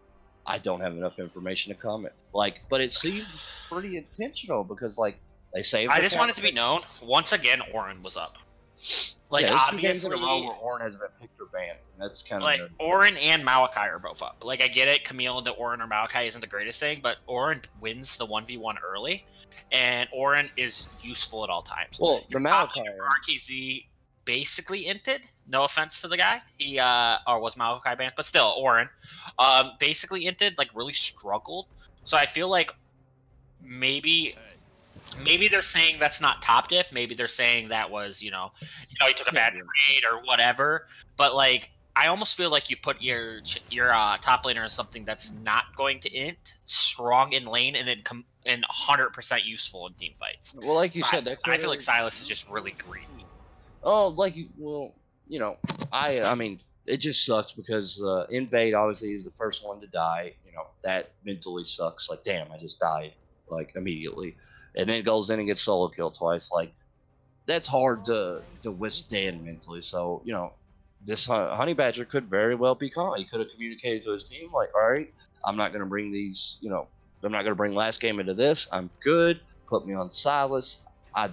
I don't have enough information to comment. But it seems pretty intentional because they saved. I just want it to be known. Once again, Orin was up. Obviously, games in a row where Orin has been picked or banned. That's kind of Orin and Malachi are both up. I get it. Camille into Orin or Malachi isn't the greatest thing, but Orin wins the 1v1 early, and Orin is useful at all times. Well, the Malachi RKZ basically inted. No offense to the guy. He or was Malachi banned, but still Orin basically inted. Really struggled. So I feel like maybe they're saying that's not top diff. Maybe they're saying that was, he took a bad trade or whatever. But I almost feel like you put your top laner in something that's not going to int, strong in lane, and then 100% useful in team fights. Well, like you said, I feel like Silas is just really greedy. Oh, I mean, it just sucks because Invade obviously is the first one to die. That mentally sucks. Damn, I just died immediately. And then it goes in and gets solo killed twice. That's hard to withstand mentally. So, this Honey Badger could very well be calm. He could have communicated to his team, all right, I'm not going to bring these, I'm not going to bring last game into this. I'm good. Put me on Silas. There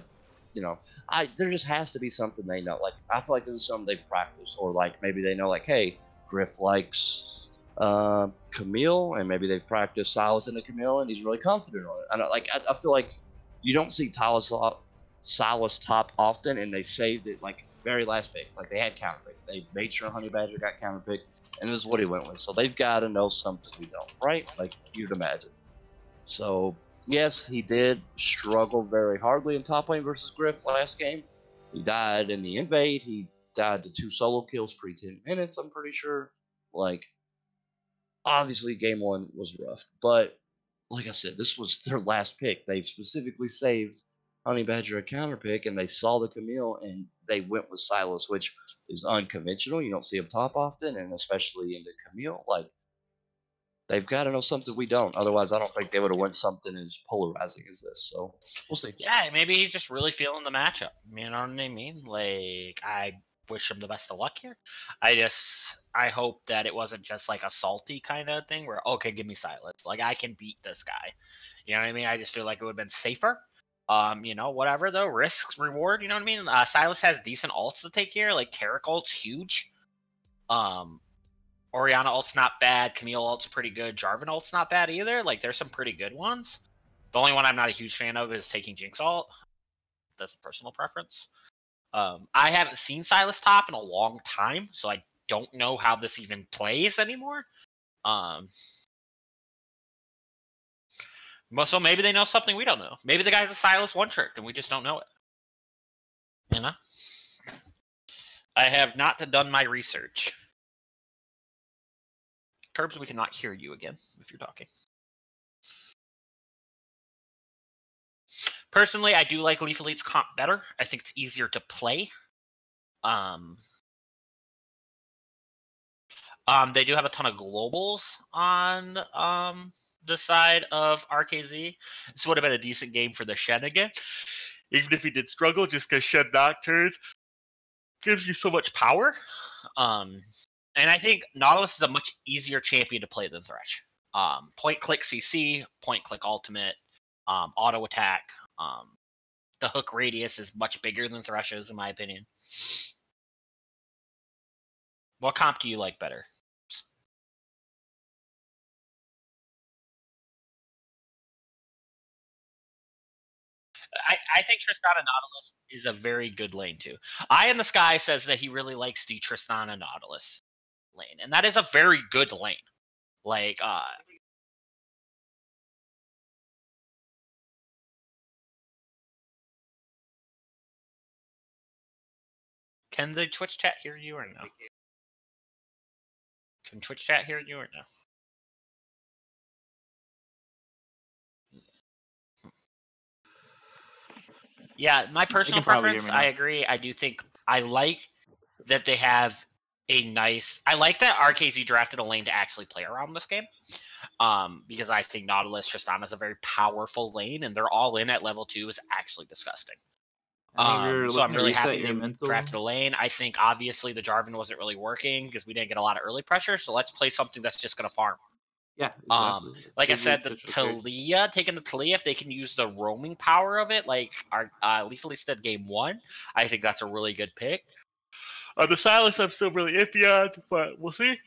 just has to be something they know. I feel like this is something they've practiced. Or, maybe they know, hey, Griff likes Camille, and maybe they've practiced Silas into Camille, and he's really confident on it. I feel like you don't see Silas top often, and they saved it like very last pick. Like they had counter pick. They made sure Honey Badger got counter pick, and this is what he went with. So they've got to know something we don't, right? Like you'd imagine. So yes, he did struggle very hardly in top lane versus Griff last game. He died in the invade. He died to 2 solo kills pre 10 minutes. I'm pretty sure. Like obviously game 1 was rough, but like I said, this was their last pick. They've specifically saved Honey Badger a counter pick, and they saw the Camille, and they went with Silas, which is unconventional. You don't see him top often, and especially into Camille. Like, they've got to know something we don't. Otherwise, I don't think they would have went something as polarizing as this. So, we'll see. Yeah, maybe he's just really feeling the matchup. You know what I mean? Like, I wish him the best of luck here. I hope that it wasn't just like a salty kind of thing where, okay, give me Silas. Like, I can beat this guy. You know what I mean? I just feel like it would have been safer. Whatever though, risks, reward, you know what I mean? Silas has decent ults to take here. Like, Tarek ult's huge. Oriana ult's not bad. Camille ult's pretty good. Jarvan ult's not bad either. Like, there's some pretty good ones. The only one I'm not a huge fan of is taking Jinx ult. That's a personal preference. I haven't seen Silas top in a long time, so I don't know how this even plays anymore. So maybe they know something we don't know. Maybe the guy's a Silas one trick and we just don't know it. You know? I have not done my research. Curbs, we cannot hear you again if you're talking. Personally, I do like Leaf Elite's comp better. I think it's easier to play. They do have a ton of globals on the side of RKZ. This would have been a decent game for the Shen again. Even if he did struggle, just because Shen Nocturne gives you so much power. And I think Nautilus is a much easier champion to play than Thresh. Point-click CC, point-click ultimate, auto attack. The hook radius is much bigger than Thresh's, in my opinion. What comp do you like better? I think Tristana Nautilus is a very good lane too. Eye in the Sky says that he really likes the Tristana Nautilus lane, and that is a very good lane. Like, can the Twitch chat hear you or no? Can Twitch chat hear you or no? Yeah, my personal preference, I agree. I do think I like that they have a nice... I like that RKZ drafted a lane to actually play around this game. Because I think Nautilus Tristana is a very powerful lane, and they're all in at level 2 is actually disgusting. So I'm really happy they drafted a lane. I think obviously the Jarvan wasn't really working because we didn't get a lot of early pressure, so let's play something that's just going to farm. Yeah, exactly. Like I said, the Talia, taking the Talia, if they can use the roaming power of it, like our Leaf Elite did game 1, I think that's a really good pick. The Silas, I'm still really iffy on, but we'll see.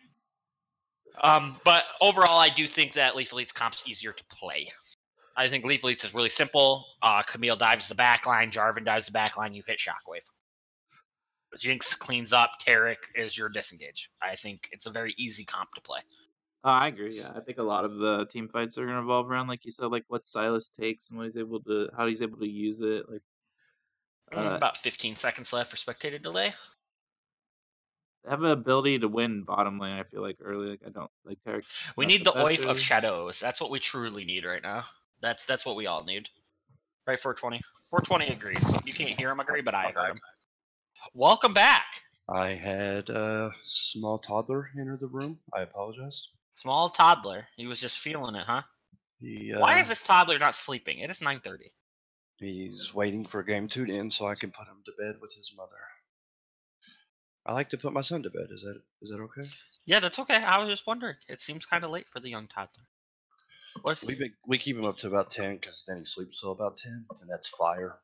But overall, I do think that Leaf Elite's comp's easier to play. I think Leaf Elite's is really simple. Camille dives the backline, Jarvan dives the backline, you hit Shockwave. Jinx cleans up, Tarek is your disengage. I think it's a very easy comp to play. I agree. Yeah, I think a lot of the team fights are going to revolve around, like you said, like what Silas takes and how he's able to use it. Like, about 15 seconds left for spectator delay. They have an ability to win bottom lane. I feel like early. Like I don't like Tarek. We need the oif of shadows. That's what we truly need right now. That's what we all need. Right, 420. 420 agrees. You can't hear him agree, but I heard him. Welcome back. I had a small toddler enter the room. I apologize. Small toddler. He was just feeling it, huh? Why is this toddler not sleeping? It is 9:30. He's waiting for game 2 to end so I can put him to bed with his mother. I like to put my son to bed. Is that okay? Yeah, that's okay. I was just wondering. It seems kind of late for the young toddler. We keep him up to about 10 because then he sleeps till about 10, and that's fire.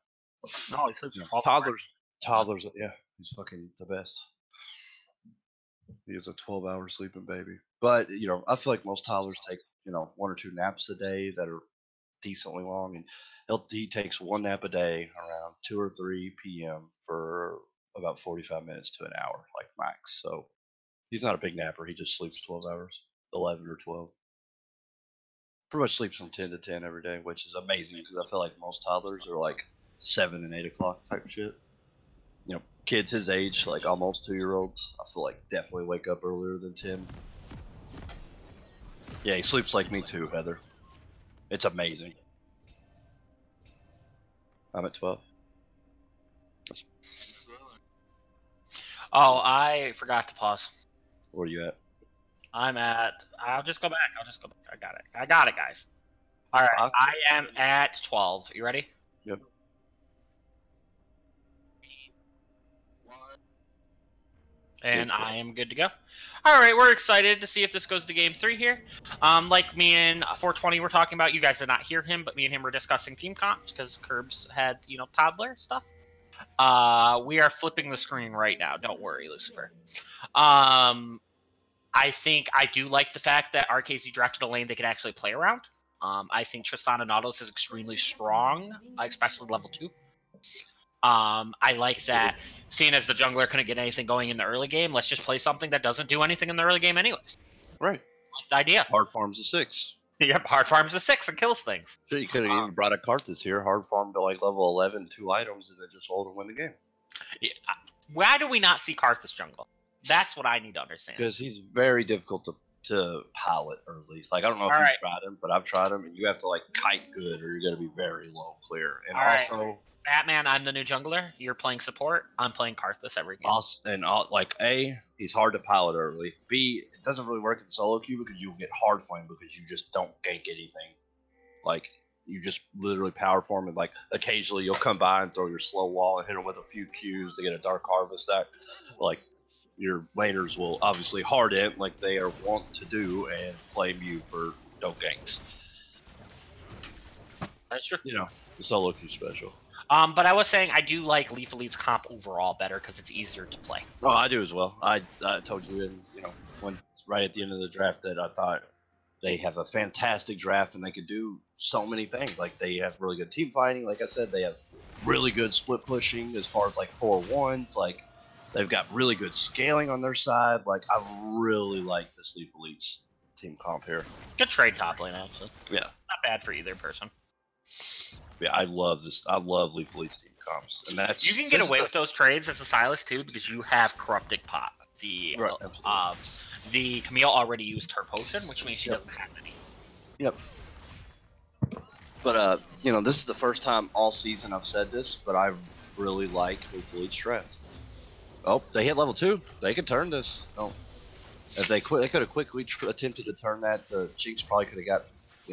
No, he sleeps toddlers. Yeah, he's fucking the best. He was a 12-hour sleeping baby. But, I feel like most toddlers take, 1 or 2 naps a day that are decently long. And he takes 1 nap a day around 2 or 3 p.m. for about 45 minutes to an hour, like max. So he's not a big napper. He just sleeps 12 hours, 11 or 12. Pretty much sleeps from 10 to 10 every day, which is amazing because I feel like most toddlers are like 7 and 8 o'clock type shit. Kids his age, like almost 2-year-olds, I feel like definitely wake up earlier than 10. Yeah, he sleeps like me too, Heather. It's amazing. I'm at 12. Oh, I forgot to pause. Where are you at? I'll just go back. I got it. I got it, guys. All right. I am at 12. You ready? Yep. And I am good to go. All right, we're excited to see if this goes to game 3 here. Like me and 420 were talking about, you guys did not hear him, but me and him were discussing team comps because Curbs had, toddler stuff. We are flipping the screen right now. Don't worry, Lucifer. I think I do like the fact that RKZ drafted a lane they could actually play around. I think Tristana Nautilus is extremely strong, especially level 2. I like that, seeing as the jungler couldn't get anything going in the early game, let's just play something that doesn't do anything in the early game anyways. Right. That's the idea. Hard farms a 6. Yep, hard farms a 6 and kills things. Sure, you could have even brought a Karthus here, hard farm to like level 11, 2 items, and then just hold and win the game. Yeah. Why do we not see Karthus jungle? That's what I need to understand. Because he's very difficult to pilot early. Like, I don't know if you've tried him, but I've tried him, and you have to like kite good, or you're going to be very low clear. And also, Batman, I'm the new jungler. You're playing support. I'm playing Karthus every game. Like A, he's hard to pilot early. B, it doesn't really work in solo queue because you'll get hard flame because you just don't gank anything. Like, you just literally power form and like occasionally you'll come by and throw your slow wall and hit him with a few Qs to get a dark harvest stack. Like, your laners will obviously hard it like they are wont to do and flame you for no ganks. That's true. The solo queue special. But I was saying I do like Leaf Elite's comp overall better because it's easier to play. Oh, I do as well. I told you, when right at the end of the draft that I thought they have a fantastic draft and they could do so many things. Like, they have really good team fighting. Like I said, they have really good split pushing as far as like 4-1s. Like, they've got really good scaling on their side. Like, I really like this Leaf Elite's team comp here. Good trade top lane, actually. Yeah. Not bad for either person. Yeah, I love this. I love Leaf Elite's team comps. And that's you can get away with those trades as a Silas too because you have Corrupted Pot. The Camille already used her potion, which means she doesn't have any. Yep. But this is the first time all season I've said this, but I really like Leaf Elite's draft. Oh, they hit level 2. They could turn this. Oh, if they could have quickly attempted to turn that to Jinx. Probably could have got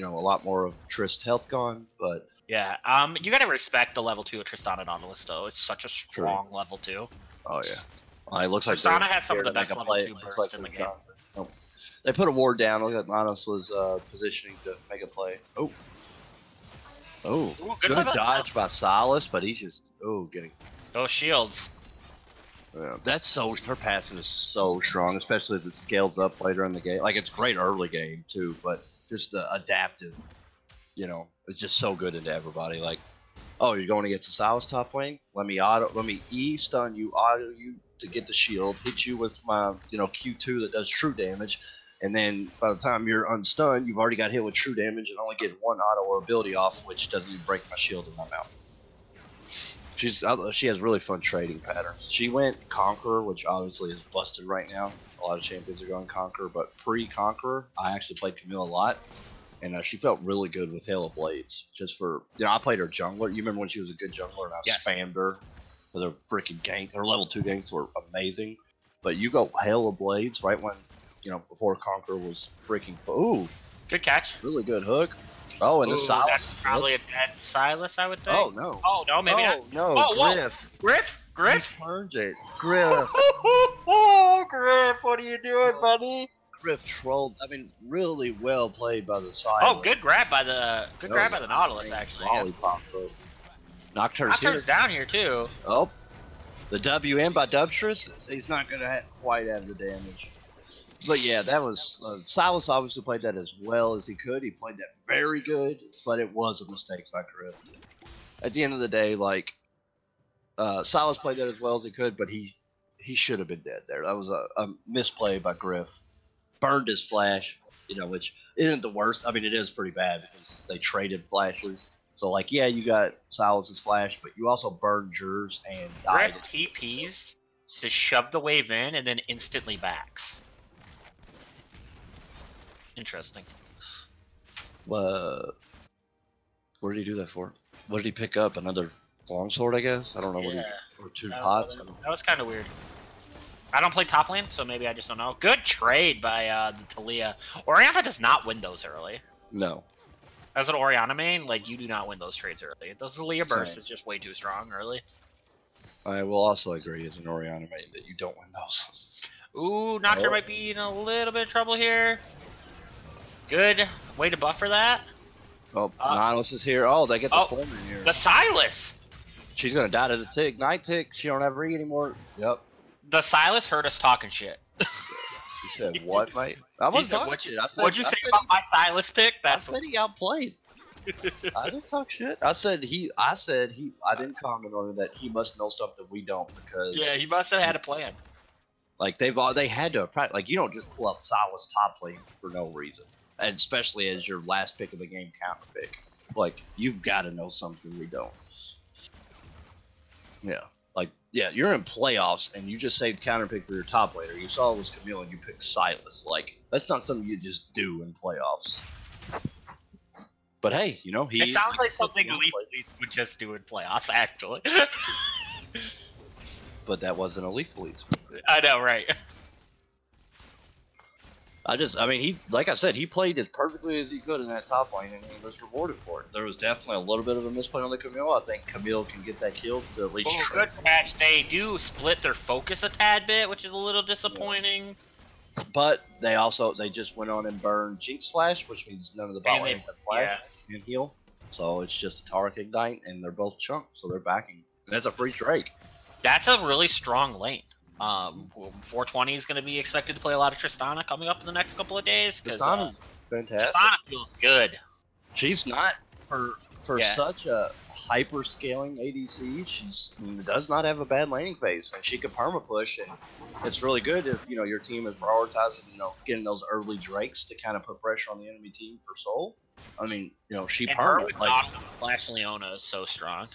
a lot more of Trist's health gone, but. Yeah, you gotta respect the level 2 of Tristana Nautilus, though. It's such a strong level 2. Oh, yeah. It looks like Tristana has some of the best level 2 bursts in the game. Oh. They put a ward down. Look at Nautilus was positioning to make a play. Oh. Ooh, good dodge by Silas, but he's just, getting... Those shields. Yeah, her passing is so strong, especially if it scales up later in the game. Like, it's great early game, too, but just adaptive. It's just so good into everybody. Like, oh, you're going against the Silas top lane? Let me E stun you, auto you to get the shield, hit you with my, Q2 that does true damage, and then by the time you're unstunned, you've already got hit with true damage and only get 1 auto or ability off, which doesn't even break my shield in my mouth. She has really fun trading patterns. She went Conqueror, which obviously is busted right now. A lot of champions are going Conqueror, but pre-Conqueror, I actually played Camille a lot. And she felt really good with Hail of Blades. Just for, I played her jungler. You remember when she was a good jungler and I spammed her? Because her freaking gank, her level 2 ganks were amazing. But you go Hail of Blades right when, before Conqueror was freaking, ooh. Good catch. Really good hook. Oh, and the Silas. That's probably a dead Silas, I would think. Oh, no. Oh, no, maybe not. No, Griff. Griff? He turned it. Griff. Oh, Griff, what are you doing, buddy? Griff trolled. Really well played by the side. Oh, good grab by the Nautilus, actually. Lollipop, Nocturne's down here too. Oh, The WM by Dubstress, he's not going to quite have the damage. But yeah, that was Silas obviously played that as well as he could. He played that very good, but it was a mistake by Griff. At the end of the day, like Silas played that as well as he could, but he should have been dead there. That was a misplay by Griff. Burned his flash, which isn't the worst. I mean, it is pretty bad because they traded flashes. So like, yeah, you got Silas's flash, but you also burned yours and died. Griff TPs to shove the wave in and then instantly backs. Interesting. Where did he do that for? What did he pick up? Another longsword, I guess? I don't know. Yeah. Or two pots? That was kind of weird. I don't play top lane, so maybe I just don't know. Good trade by the Talia. Orianna does not win those early. No. As an Orianna main, like, you do not win those trades early. Those Talia burst is just way too strong early. I will also agree as an Orianna main that you don't win those. Ooh, Nocturne might be in a little bit of trouble here. Good way to buffer that. Oh, Nihilus is here. Oh, they get the Foreman here. The Silas! She's going to die to the tick. Night tick. She don't have Re anymore. Yep. The Silas heard us talking shit. You said what, mate? I wasn't talking shit. What'd you say about my Silas pick? I said he outplayed. I didn't talk shit. I didn't comment on it that he must know something we don't because. Yeah, he must have had a plan. Like they had to practice. Like you don't just pull out Silas top lane for no reason, and especially as your last pick of the game counter pick. Like you've got to know something we don't. Yeah. Like, yeah, you're in playoffs and you just saved counter pick for your top laner. You saw it was Camille and you picked Silas. Like, that's not something you just do in playoffs. But hey, it sounds like something Leaf would just do in playoffs, actually. But that wasn't a Leaf Elite. I know, right? Like I said, he played as perfectly as he could in that top lane, and he was rewarded for it. There was definitely a little bit of a misplay on the Camille. I think Camille can get that kill to at least. Good catch. They do split their focus a tad bit, which is a little disappointing. Yeah. But they just went on and burned Jinx Slash, which means none of the bot lanes have Flash and heal. So it's just a Taric Ignite, and they're both chunked, so they're backing. And that's a free Drake. That's a really strong lane. 420 is going to be expected to play a lot of Tristana coming up in the next couple of days. Tristana's fantastic. Tristana feels good. She's not for such a hyper scaling ADC. She does not have a bad laning phase, and she can perma push. And it's really good if your team is prioritizing getting those early Drakes to kind of put pressure on the enemy team for soul. I mean, she perma Flash Leona is so strong.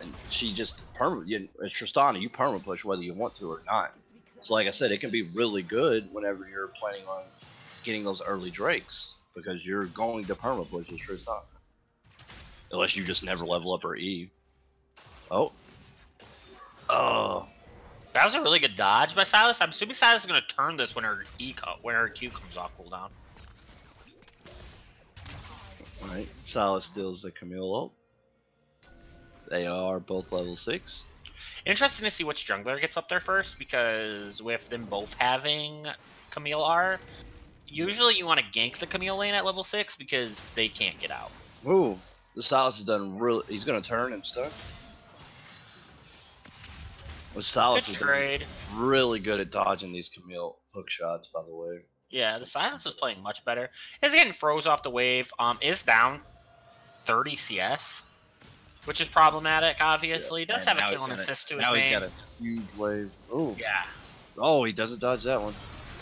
And she just as Tristana, you perma push whether you want to or not. So like I said, it can be really good whenever you're planning on getting those early Drakes because you're going to perma push as Tristana. Unless you just never level up her E. Oh. That was a really good dodge by Silas. I'm assuming Silas is going to turn this when her Q comes off cooldown. Alright, Silas steals the Camille ult. They are both level 6. Interesting to see which jungler gets up there first, because with them both having Camille R, usually you want to gank the Camille lane at level 6 because they can't get out. Ooh, the Silas has done really. He's going to turn and stuff. Well, Silas is really good at dodging these Camille hook shots, by the way. Yeah, the Silence is playing much better. He's getting froze off the wave. Is down 30 CS. Which is problematic, obviously. Does have a kill and assist to his name. Now he's got a huge wave. Oh. Yeah. Oh, he doesn't dodge that one.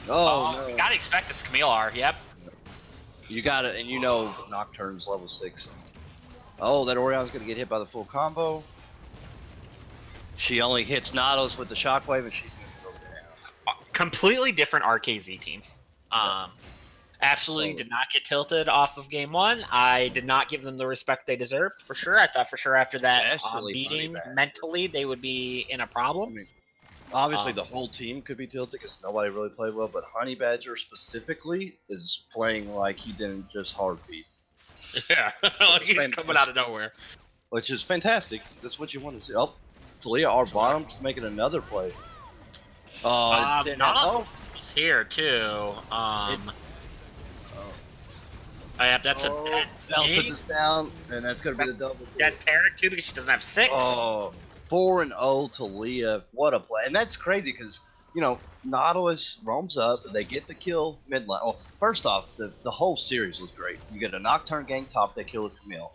Oh, no. You gotta expect this Camille R, yep. You got it, and Nocturne's level 6. Oh, that Orion's gonna get hit by the full combo. She only hits Nautilus with the shockwave, and she's gonna go down. Completely different RKZ team. Absolutely did not get tilted off of game 1. I did not give them the respect they deserved, for sure. I thought for sure after that beating, mentally, they would be in a problem. I mean, obviously, the whole team could be tilted because nobody really played well, but Honey Badger specifically is playing like he didn't just hard feed. Yeah, like he's coming out of nowhere. Which is fantastic. That's what you want to see. Oh, Talia, our bottom, making another play. Nautilus is here, too. Yeah, that's Bell puts us down, and that's going to be the double. Yeah, Tarek too, because she doesn't have 6. Oh, 4-0 to Leah. What a play. And that's crazy because, you know, Nautilus roams up. They get the kill mid lane. Well, first off, the whole series was great. You get a Nocturne gang top, they kill a Camille.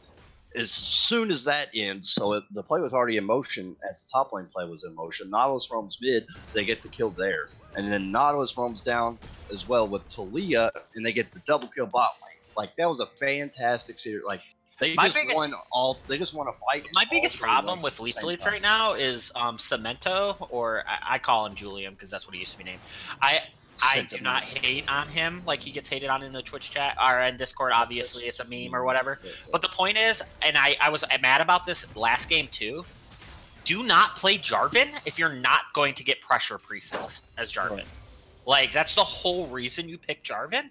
As soon as that ends, so the play was already in motion as the top lane play was in motion. Nautilus roams mid, they get the kill there. And then Nautilus roams down as well with Talia, and they get the double kill bot lane. Like, that was a fantastic series. Like, they just won a fight. My biggest problem with Leaf Leads right now is Cemento, or I call him Julian because that's what he used to be named. I do not hate on him like he gets hated on in the Twitch chat or in Discord. Obviously, it's a meme or whatever. But the point is, and I was mad about this last game too, do not play Jarvan if you're not going to get pressure pre-6 as Jarvan. Right. Like, that's the whole reason you pick Jarvan.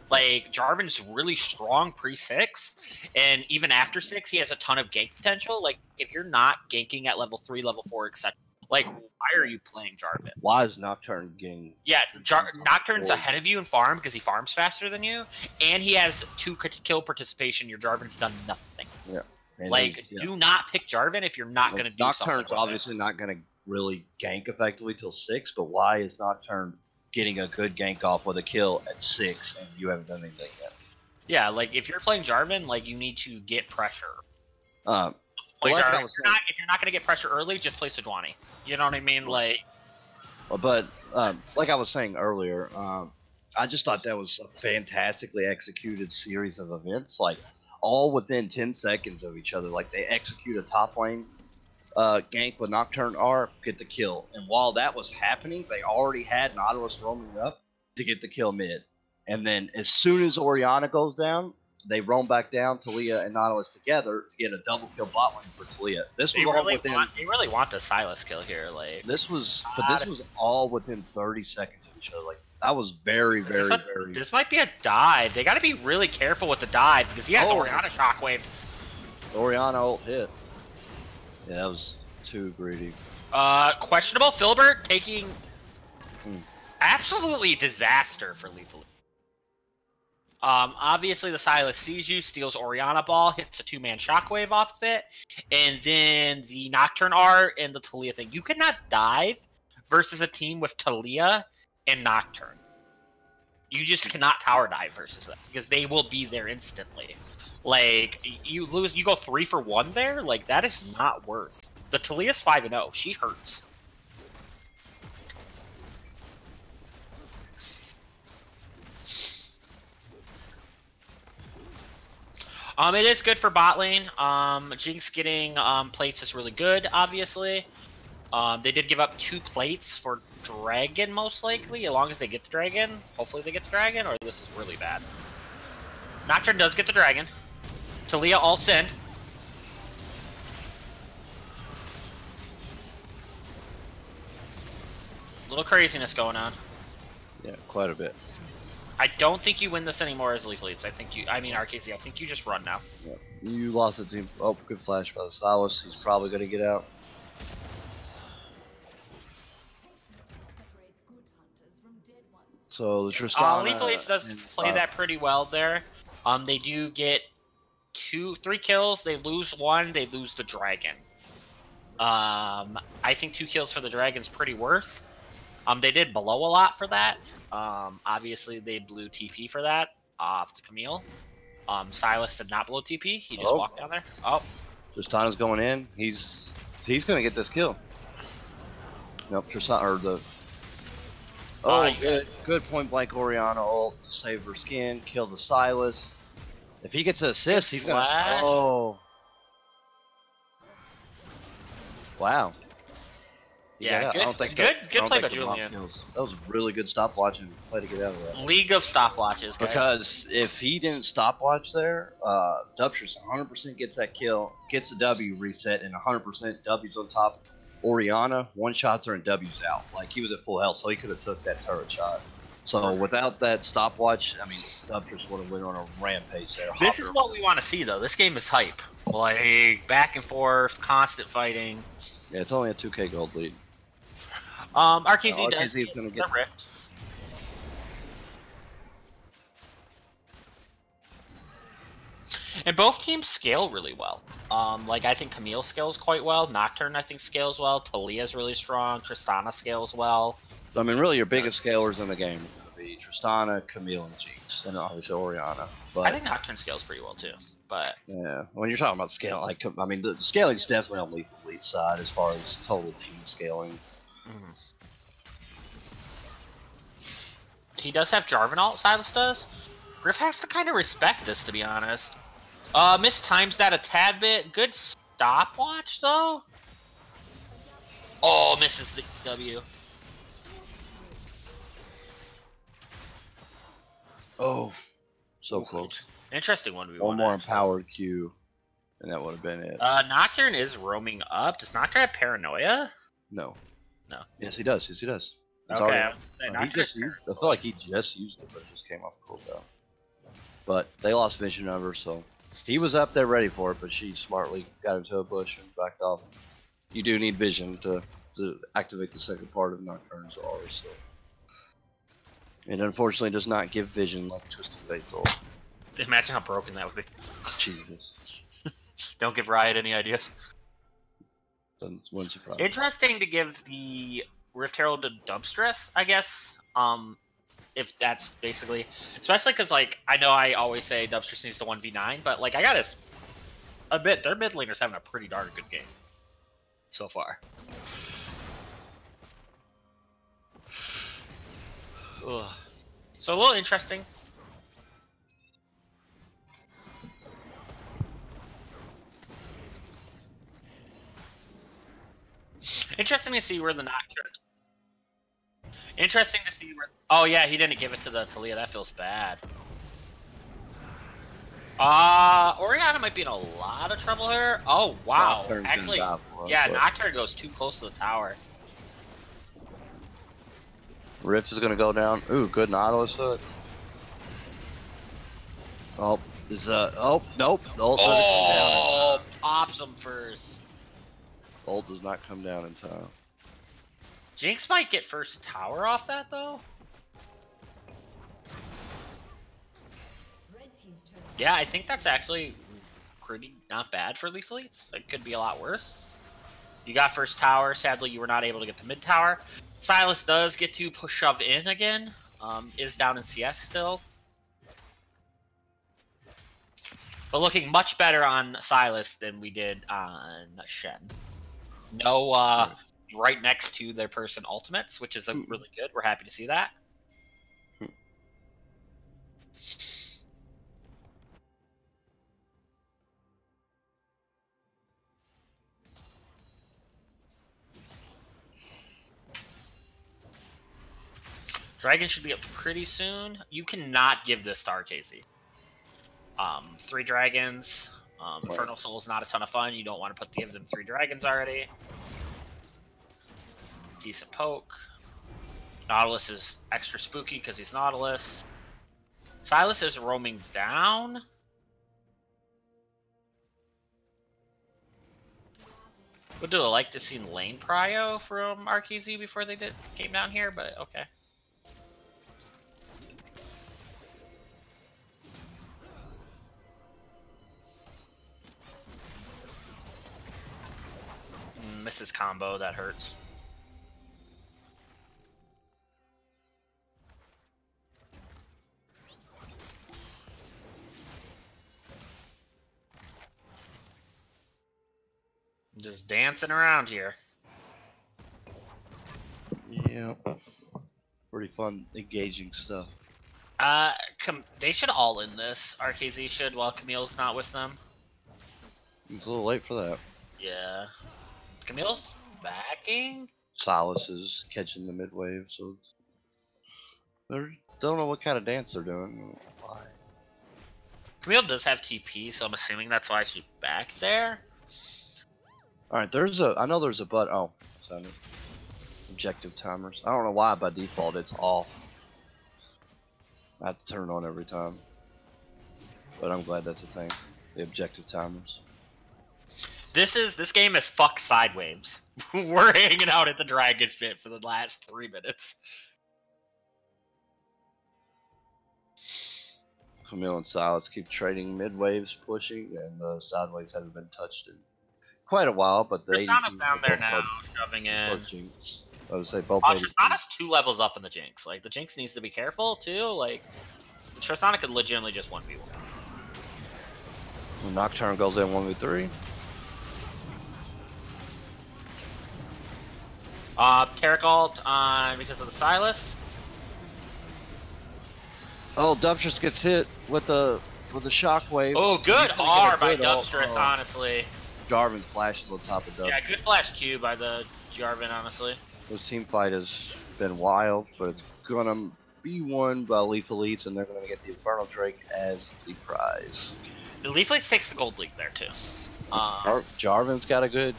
Like, Jarvan's really strong pre-6, and even after 6, he has a ton of gank potential. Like, if you're not ganking at level 3, level 4, etc., like, why are you playing Jarvan? Why is Nocturne getting... Yeah, Nocturne's ahead of you in farm because he farms faster than you, and he has 2 kill participation. Your Jarvan's done nothing. Yeah. Like, do not pick Jarvan if you're not going to do something. Nocturne's obviously not going to really gank effectively till 6, but why is Nocturne getting a good gank off with a kill at 6 and you haven't done anything yet? Yeah, like, if you're playing Jarvan, like, you need to get pressure. Like Jarvan, if you're not going to get pressure early, just play Sejuani. You know what I mean? Like, but like I was saying earlier, I just thought that was a fantastically executed series of events, like all within 10 seconds of each other. Like, they execute a top lane gank with Nocturne R, get the kill, and while that was happening, they already had Nautilus roaming up to get the kill mid. And then as soon as Orianna goes down, they roam back down, Talia and Nautilus together to get a double kill bot lane for Talia. This was all within. They really want the Sylas kill here, like. This was all within 30 seconds of each other. Like, that was very. This might be a dive. They got to be really careful with the dive because he has Orianna shockwave. Orianna ult hit. Yeah, that was too greedy. Questionable. Filbert taking absolutely disaster for Lethal. Obviously the Sylas sees you, steals Orianna ball, hits a 2-man shockwave off of it, and then the Nocturne R and the Talia thing. You cannot dive versus a team with Talia and Nocturne. You just cannot tower dive versus them because they will be there instantly. Like, you go 3 for 1 there. Like, that is not worth. The Talia's 5-0. She hurts. It is good for bot lane. Jinx getting plates is really good, obviously. They did give up 2 plates for Dragon, most likely, as long as they get the Dragon. Hopefully they get the Dragon, or this is really bad. Nocturne does get the Dragon. Talia ults in. Little craziness going on. Yeah, quite a bit. I don't think you win this anymore as Leaf Leads. RKZ, I think you just run now. Yeah. You lost the team. Oh, good flash by the Sylas. He's probably going to get out. So the Tristana... Leaf Leads does play that pretty well there. They do get 3 kills. They lose 1. They lose the Dragon. I think 2 kills for the Dragon's pretty worth. They did blow a lot for that. Obviously, they blew TP for that off to Camille. Sylas did not blow TP. He just walked down there. Oh. Tristana's going in. He's going to get this kill. Nope, Tristana, or the... Oh, good point blank Orianna ult to save her skin, kill the Sylas. If he gets an assist, he's going to... Oh. Wow. Yeah, good play by Julian. That was a really good stopwatch and play to get out of that. League of stopwatches, guys. Because if he didn't stopwatch there, Dubtress 100% gets that kill, gets the W reset, and 100% W's on top. Orianna, 1-shots her and W's out. Like, he was at full health, so he could have took that turret shot. So without that stopwatch, I mean, Dubtress would have went on a rampage there. This is what we want to see, though. This game is hype. Like, back and forth, constant fighting. Yeah, it's only a 2K gold lead. RKZ does get the Rift. And both teams scale really well. Like I think Camille scales quite well. Nocturne I think scales well. Talia's really strong. Tristana scales well. I mean, really, your biggest scalers in the game are going to be Tristana, Camille, and Jinx, and obviously Oriana. But I think Nocturne scales pretty well too. But yeah, when you're talking about scale, like I mean, the scaling's definitely on Lethal Elite's side as far as total team scaling. He does have Jarvan ult, Silas does. Griff has to kind of respect this, to be honest. Mistimes that a tad bit. Good stopwatch, though. Oh, misses the W. Oh, so close. Interesting one. One more empowered Q, and that would have been it. Nocturne is roaming up. Does Nocturne have Paranoia? No. No. Yes, he does. Yes, he does. It's okay. already, I feel like he just used it, but it just came off cooldown. But they lost vision of her, so he was up there ready for it, but she smartly got into a bush and backed off. You do need vision to activate the second part of Nocturne's aura, so. It unfortunately does not give vision like Twisted Fate's ult. Imagine how broken that would be. Jesus. Don't give Riot any ideas. Wouldn't surprise. Interesting to give the Rift Herald to Dubstress, I guess. If that's basically, especially because like I know I always say Dubstress needs to 1v9, but like I gotta admit their mid laner's having a pretty darn good game so far. Ugh. So a little interesting. Interesting to see where the Nocturne. Interesting to see where. Oh yeah, he didn't give it to the Talia. That feels bad. Oriana might be in a lot of trouble here. Oh wow, actually, yeah, Nocturne goes too close to the tower. Rift is gonna go down. Ooh, good Nautilus hook. Oh, oh nope. The ult doesn't come down. Pops him first. The ult does not come down in time. Jinx might get first tower off that though. Yeah, I think that's actually pretty not bad for Lethal Elites. It could be a lot worse. You got first tower. Sadly, you were not able to get the mid tower. Silas does get to push shove in again. Is down in CS still. But looking much better on Silas than we did on Shen. No, right next to their person ultimates, which is really good. We're happy to see that. Dragon should be up pretty soon. You cannot give this to RKZ. 3 dragons. Infernal Soul is not a ton of fun. You don't want to give them 3 dragons already. Decent poke. Nautilus is extra spooky because he's Nautilus. Silas is roaming down. Would have liked to see lane prio from RKZ before they came down here, but okay. Misses combo, that hurts. Just dancing around here. Yeah. Pretty fun, engaging stuff. They should all in this. RKZ should, while Camille's not with them. It's a little late for that. Yeah. Camille's backing? Silas is catching the mid wave, so they don't know what kind of dance they're doing. Why? Camille does have TP, so I'm assuming that's why she's back there. Alright, I know there's a oh, sorry. Objective timers. I don't know why by default it's off. I have to turn it on every time. But I'm glad that's a thing. The objective timers. This game is fuck sideways. We're hanging out at the dragon pit for the last 3 minutes. Camille and Silas keep trading mid waves, pushing, and the side waves haven't been touched in quite a while. But the Tristana's ADCs down are there both now, shoving in. both Jinx. I would say both Tristana's ADCs. 2 levels up in the Jinx. Like, the Jinx needs to be careful, too. Like, Tristana could legitimately just 1v1. The Nocturne goes in 1v3. Taric ult on because of the Silas. Oh, Dubstress gets hit with the shockwave. Oh, good He's gonna R get a by good ult. Dubstress, honestly. Jarvan flashes on top of Dubstress. Yeah, good flash Q by the Jarvan, honestly. This team fight has been wild, but it's gonna be won by Leaf Elites, and they're gonna get the Infernal Drake as the prize. The Leaf League takes the gold league there, too. Jarvan's got a good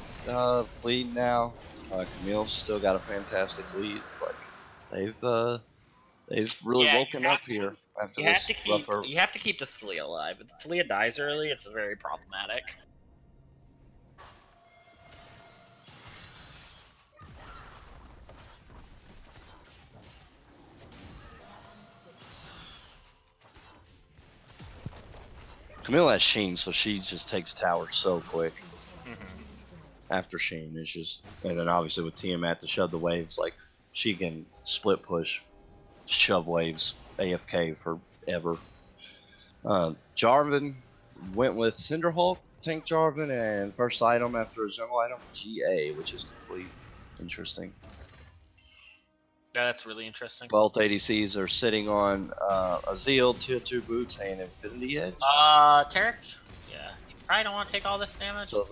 lead now. Camille's still got a fantastic lead. Like they've really woken up here after this rougher. You have to keep the Talia alive. If the Talia dies early, it's very problematic. Camille has Sheen, so she just takes tower so quick. After Sheen, it's just, and then obviously with Tiamat to shove the waves, like she can split push, shove waves, AFK forever. Jarvan went with Cinderhulk, Tank Jarvan, and first item after a jungle item, GA, which is completely interesting. Yeah, that's really interesting. Both ADCs are sitting on Azeel, Tier 2 boots, and Infinity Edge. Taric? Yeah, you probably don't want to take all this damage. So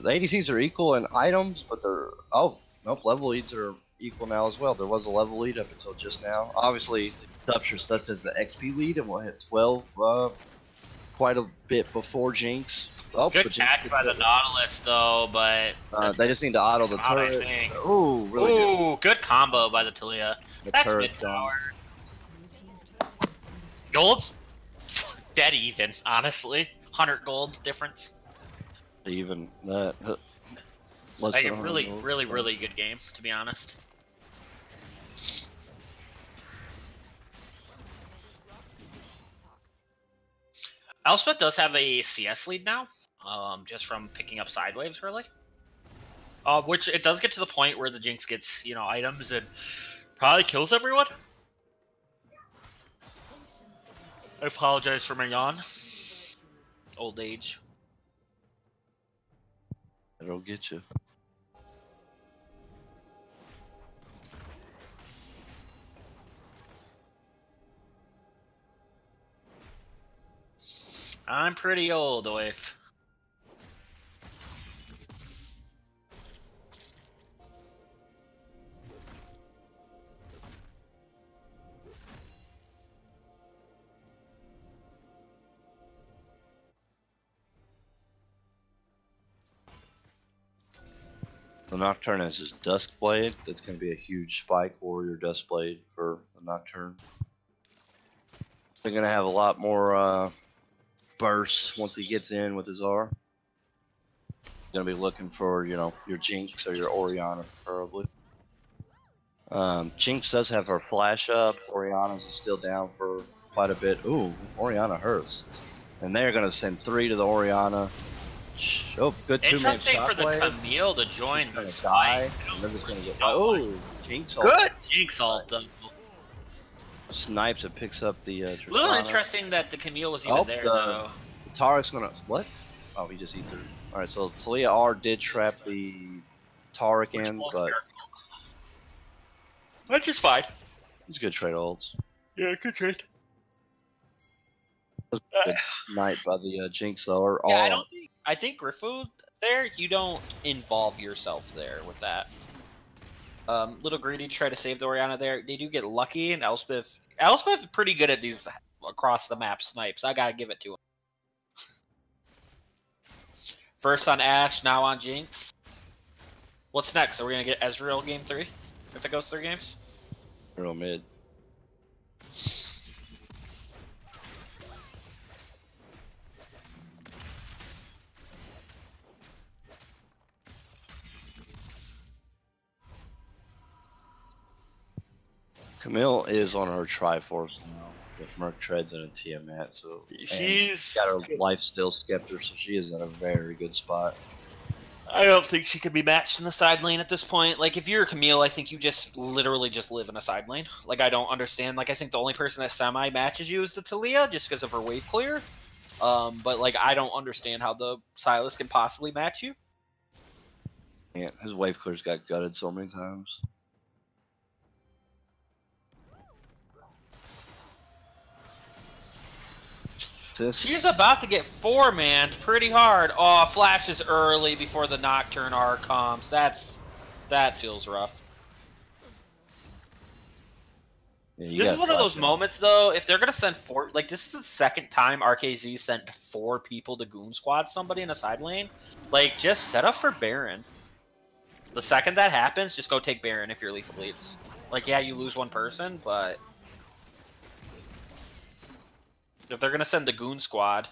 the ADCs are equal in items, but they're, oh, nope, level leads are equal now as well. There was a level lead up until just now. Obviously, Dubstress does has the XP lead, and we'll hit 12 quite a bit before Jinx. Oh, good catch by the Nautilus, though, but... they just need to auto the turret. Ooh, really good. Good combo by the Talia. That's mid-tower. Gold's dead even, honestly. 100 gold difference. Even that. Like a really good game, to be honest. Elspeth does have a CS lead now, just from picking up side waves, really. Which it does get to the point where the Jinx gets, items and probably kills everyone. I apologize for my yawn. Old age. It'll get you. I'm pretty old, Oif. The Nocturne has his Duskblade. That's going to be a huge spike warrior Duskblade for the Nocturne. They're going to have a lot more bursts once he gets in with his R. Going to be looking for, your Jinx or your Orianna, preferably. Jinx does have her flash up. Orianna's is still down for quite a bit. Ooh, Orianna hurts. And they're going to send 3 to the Orianna. Oh, good 2-man Interesting for the shockwave. Camille to join the die. And they're just going to get. Oh, Jinx ult. Good Jinx ult, though. Snipes it, picks up the. A little interesting that the Camille was even there, though. The Tarik's gonna. What? Oh, he just ethered. Alright, so Talia R did trap the Tarik in, but. Which is fine. It's a good trade ults. Yeah, good trade. Good night by the Jinx, though. Or yeah, I think Griffood there, you don't involve yourself there with that. Little greedy try to save the Orianna there. They do get lucky, and Elspeth is pretty good at these across the map snipes. I gotta give it to him. First on Ashe, now on Jinx. What's next? Are we gonna get Ezreal game 3 if it goes 3 games? Real mid. Camille is on her Triforce now. If Merc treads in a Tiamat, so she's got her life still scepter, so she is in a very good spot. I don't think she can be matched in the side lane at this point. Like, if you're a Camille, I think you just literally just live in a side lane. Like, I don't understand. Like, I think the only person that semi-matches you is the Talia, just because of her wave clear. But, like, I don't understand how the Sylas can possibly match you. Yeah, his wave clear's got gutted so many times. She's about to get 4-manned pretty hard. Oh, flashes early before the Nocturne R comes. That feels rough. Yeah, this is one of those moments, though. If they're gonna send 4, like this is the second time RKZ sent 4 people to goon squad somebody in a side lane. Like, just set up for Baron. The second that happens, just go take Baron if you're lethal leads. Like, yeah, you lose one person, but if they're gonna send the goon squad,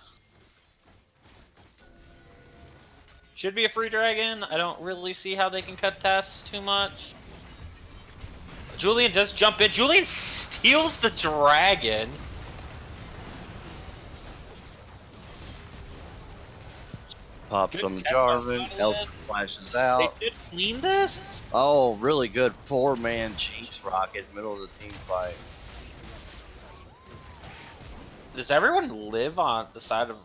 should be a free dragon. I don't really see how they can cut TES too much. Julian does jump in. Julian steals the dragon. Pops on the Jarvan. Elsa flashes out. They should clean this. Oh, really good 4-man Jinx rocket middle of the team fight. Does everyone live on the side of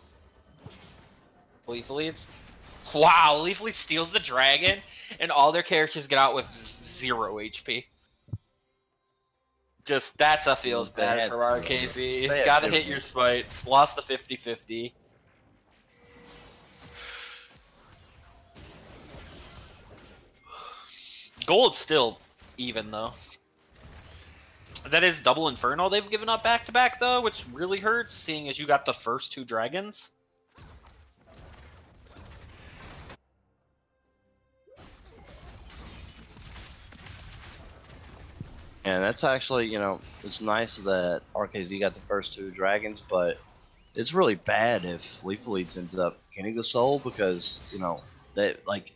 Leaf Leads? Wow, Leaf Lead steals the dragon, and all their characters get out with 0 HP. Just, that's a feels bad for RKZ. Gotta hit your smites. Lost the 50-50. Gold's still even, though. That is double Inferno they've given up back-to-back, though, which really hurts, seeing as you got the first 2 dragons. And that's actually, you know, it's nice that RKZ got the first 2 dragons, but it's really bad if Lethal Leads ends up getting the soul because, you know, they, like,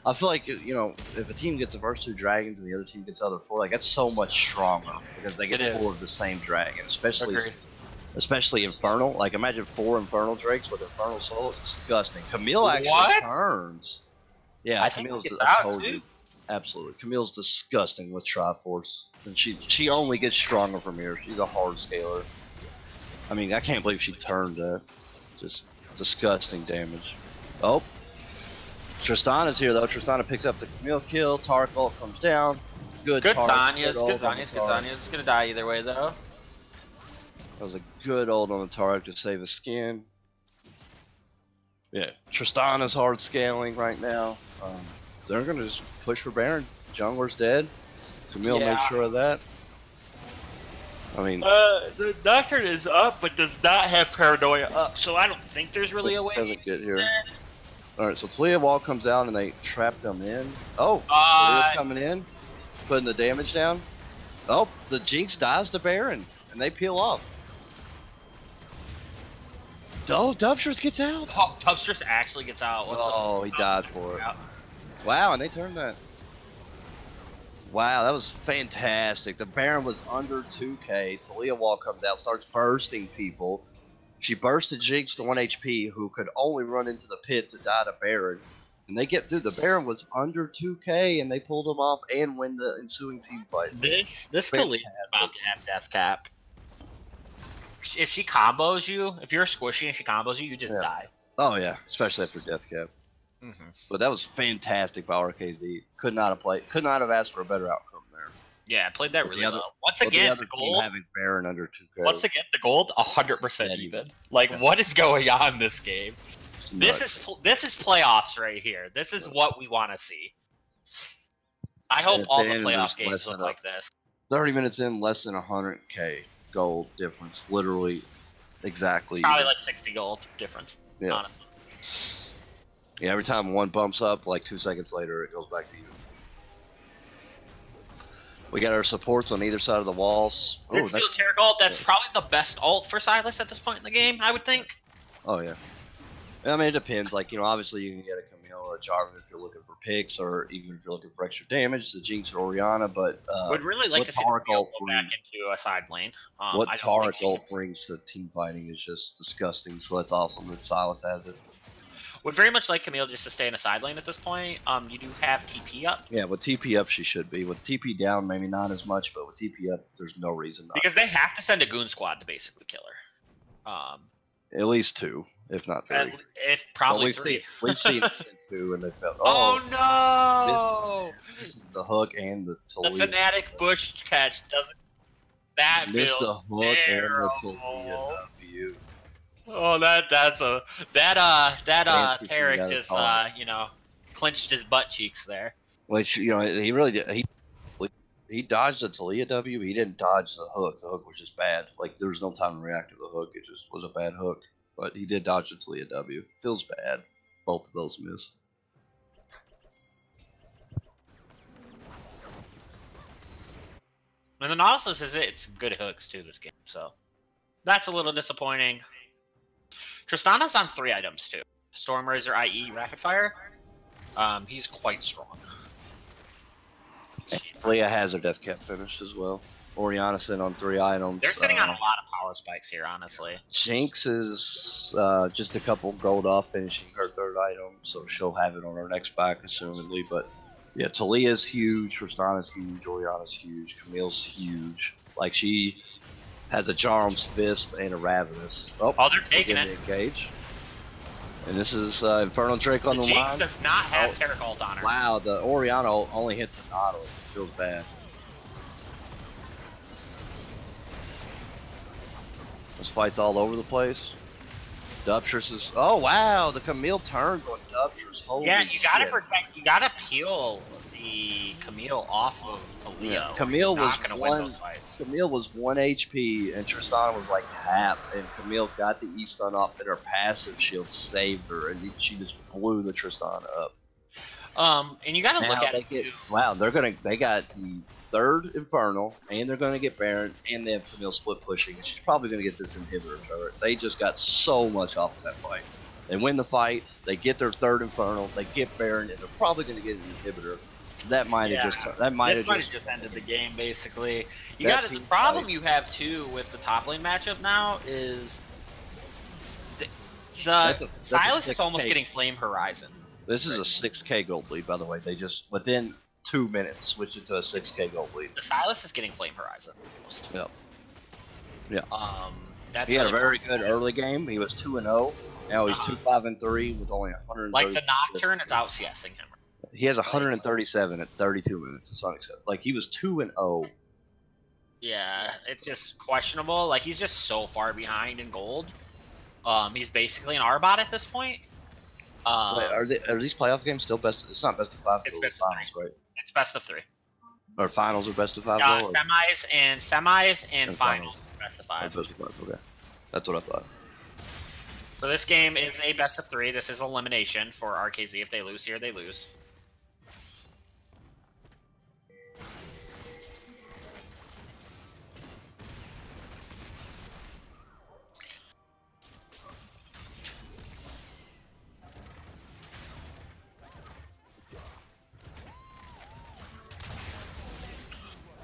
I feel like, you know, if a team gets the first 2 dragons and the other team gets the other 4, like, that's so much stronger because they get 4 of the same dragon, especially Infernal. Like, imagine 4 Infernal Drakes with Infernal Soul. It's disgusting. Camille actually turns. Yeah, I Camille's think it's out, too. Absolutely. Camille's disgusting with Triforce. And she only gets stronger from here. She's a hard scaler. I mean, I can't believe she turned that. Just disgusting damage. Oh. Tristana's here, though. Tristana picks up the Camille kill. Taric ult comes down. Good Zanya's. Good Zanya's gonna die either way, though. That was a good ult on the Taric to save his skin. Yeah, Tristana's hard scaling right now. They're gonna just push for Baron. Jungler's dead. Camille made sure of that. I mean, the Nocturne is up, but does not have Paranoia up, so I don't think there's really a way. Doesn't get here. All right, so Talia Wall comes out and they trap them in. Oh, Talia's coming in, putting the damage down. Oh, the Jinx dies to Baron, and they peel off. Oh, Dubstress gets out. Oh, Dubstress actually gets out. Oh, he died for it. Wow, and they turned that. Wow, that was fantastic. The Baron was under 2k. Talia Wall comes out, starts bursting people. She bursted Jinx to 1 HP, who could only run into the pit to die to Baron. And they get through. The Baron was under 2k, and they pulled him off and win the ensuing team fight. This Talia is about to have death cap. If she combos you, if you're squishy and she combos you, you just die. Oh yeah, especially after death cap. But that was fantastic by RKZ. Could not have asked for a better outcome there. Yeah, played that really well. Once again, the gold having Baron under 2k. Once again, the gold 100% even. Like, what is going on in this game? This is playoffs right here. This is what we want to see. I hope all the playoff games look like this. 30 minutes in, less than 100k gold difference. Literally, exactly. Probably like 60 gold difference. Yeah. Honestly. Yeah, every time one bumps up, like 2 seconds later, it goes back to you. We got our supports on either side of the walls. Oh, Steel Taric ult, that's probably the best ult for Sylas at this point in the game, I would think. Oh, yeah. I mean, it depends. Like, obviously you can get a Camille or a Jarvan if you're looking for picks, or even if you're looking for extra damage, the Jinx or Orianna. But Would really like what to see Taric the ult go back into a side lane. what I don't think Taric she can. ult brings to team fighting is just disgusting. So that's awesome that Silas has it. Would very much like Camille just to stay in a side lane at this point. You do have TP up. Yeah, with TP up, she should be. With TP down, maybe not as much, but with TP up, there's no reason not. Because they have to send a goon squad to basically kill her. At least 2, if not 3. If probably 3. We've seen 2, and they felt. Oh no! This is the hook and the Talia. The Fnatic bush catch doesn't. That Missed feels the hook terrible. and the Talia W. Oh, that's a Tarek just clenched his butt cheeks there. Which he really did. He dodged the Talia W. He didn't dodge the hook. The hook was just bad. Like, there was no time to react to the hook. It just was a bad hook. But he did dodge the Talia W. Feels bad. Both of those miss. And the Nautilus it's good hooks too this game, so that's a little disappointing. Tristana's on 3 items too. Storm Razor, IE, Rapid Fire. He's quite strong. Talia has her death cap finished as well. Orianna sitting on 3 items. They're sitting on a lot of power spikes here, honestly. Jinx is just a couple gold off finishing her 3rd item, so she'll have it on her next back, assumedly. But yeah, Talia's huge, Tristana's huge, Orianna's huge, Camille's huge. Like, she has a Charm's Fist and a Ravenous. Oh, they're taking it. Engage. And this is Infernal Drake on the line. Jinx does not have Terra ult on her. Wow, the Orianna only hits the Nautilus. It feels bad. This fight's all over the place. Duptress is. Oh wow, the Camille turns on Duptress. Holy yeah, you gotta shit. protect. You gotta peel the Camille off of Talia. Yeah, Camille was not gonna win those fights. Camille was 1 HP and Tristana was like half, and Camille got the E stun off, and her passive shield saved her, and she just blew the Tristana up. And you gotta look at it. Wow, they got the 3rd Infernal, and they're gonna get Baron, and they have Camille split pushing, and she's probably gonna get this inhibitor turret. They just got so much off of that fight. They win the fight, they get their 3rd Infernal, they get Baron, and they're probably gonna get an inhibitor. That might have just ended the game, basically. The problem you have too with the top lane matchup now is Silas is almost getting Flame Horizon. This is a 6K gold lead, by the way. They just within 2 minutes switched it to a 6K gold lead. The Silas is getting Flame Horizon. Almost. Yep. Yeah. He had a very good early game. He was 2-0. Now he's 2-5-3 with only 100. Like, the Nocturne is out CSing him. He has 137 at 32 minutes. It's unacceptable. Like, he was 2-0. Yeah, it's just questionable. Like, he's just so far behind in gold. He's basically an Arbot at this point. Wait, are these playoff games still best? It's not best of 5. It's best of 3, right? It's best of 3. Or finals are best of 5. Semis and finals best of 5. Best of 5. Okay, that's what I thought. So this game is a best of 3. This is elimination for RKZ. If they lose here, they lose.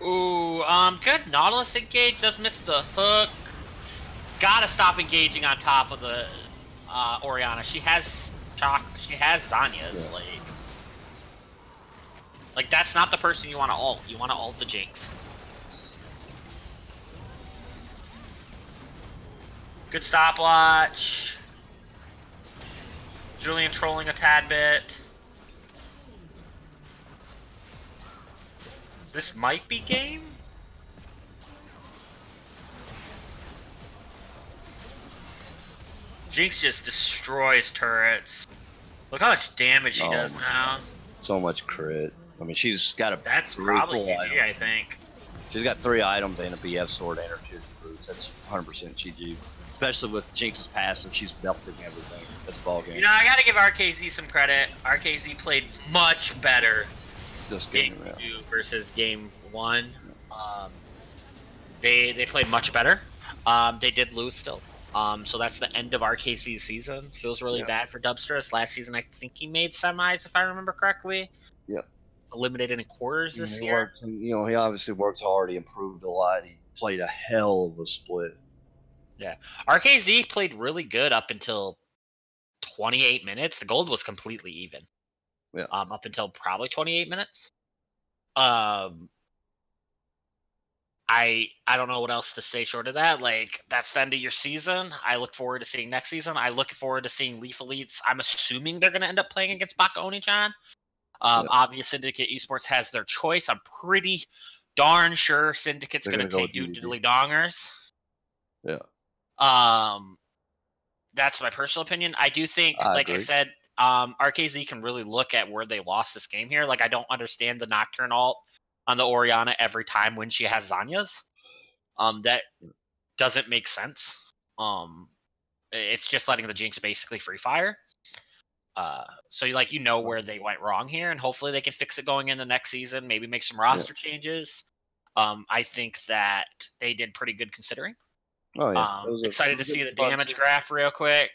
Ooh, good. Nautilus engage, does miss the hook. Gotta stop engaging on top of the Orianna. She has Zanya's, yeah. Like that's not the person you want to ult. You want to ult the Jinx. Good stopwatch. Julian trolling a tad bit. This might be game. Jinx just destroys turrets. Look how much damage she does now. So much crit. I mean, she's got a. That's probably GG, I think. She's got 3 items and a BF sword and her 2 boots. That's 100% GG. Especially with Jinx's passive, she's belting everything. That's ball game. You know, I gotta give RKZ some credit. RKZ played much better. This game 2 versus game 1. They played much better. They did lose still. So that's the end of RKC's season. Feels really bad for Dubstress. Last season, I think he made semis, if I remember correctly. Yep. Eliminated in quarters this he year. Worked, he obviously worked hard. He improved a lot. He played a hell of a split. Yeah. RKZ played really good up until 28 minutes. The gold was completely even. Yeah. Up until probably 28 minutes. I don't know what else to say short of that. Like, that's the end of your season. I look forward to seeing next season. I look forward to seeing Leaf Elites. I'm assuming they're going to end up playing against Baka Onichan. Obvious Syndicate Esports has their choice. I'm pretty darn sure Syndicate's going to take Diddly Dongers. Yeah. That's my personal opinion. I do think, I I said, RKZ can really look at where they lost this game here. Like, I don't understand the Nocturne ult on the Orianna every time when she has Zanya's. That doesn't make sense. It's just letting the Jinx basically free fire. So you know where they went wrong here, and hopefully they can fix it going into next season. Maybe make some roster changes. I think that they did pretty good considering. Oh yeah. Excited to see the damage graph real quick.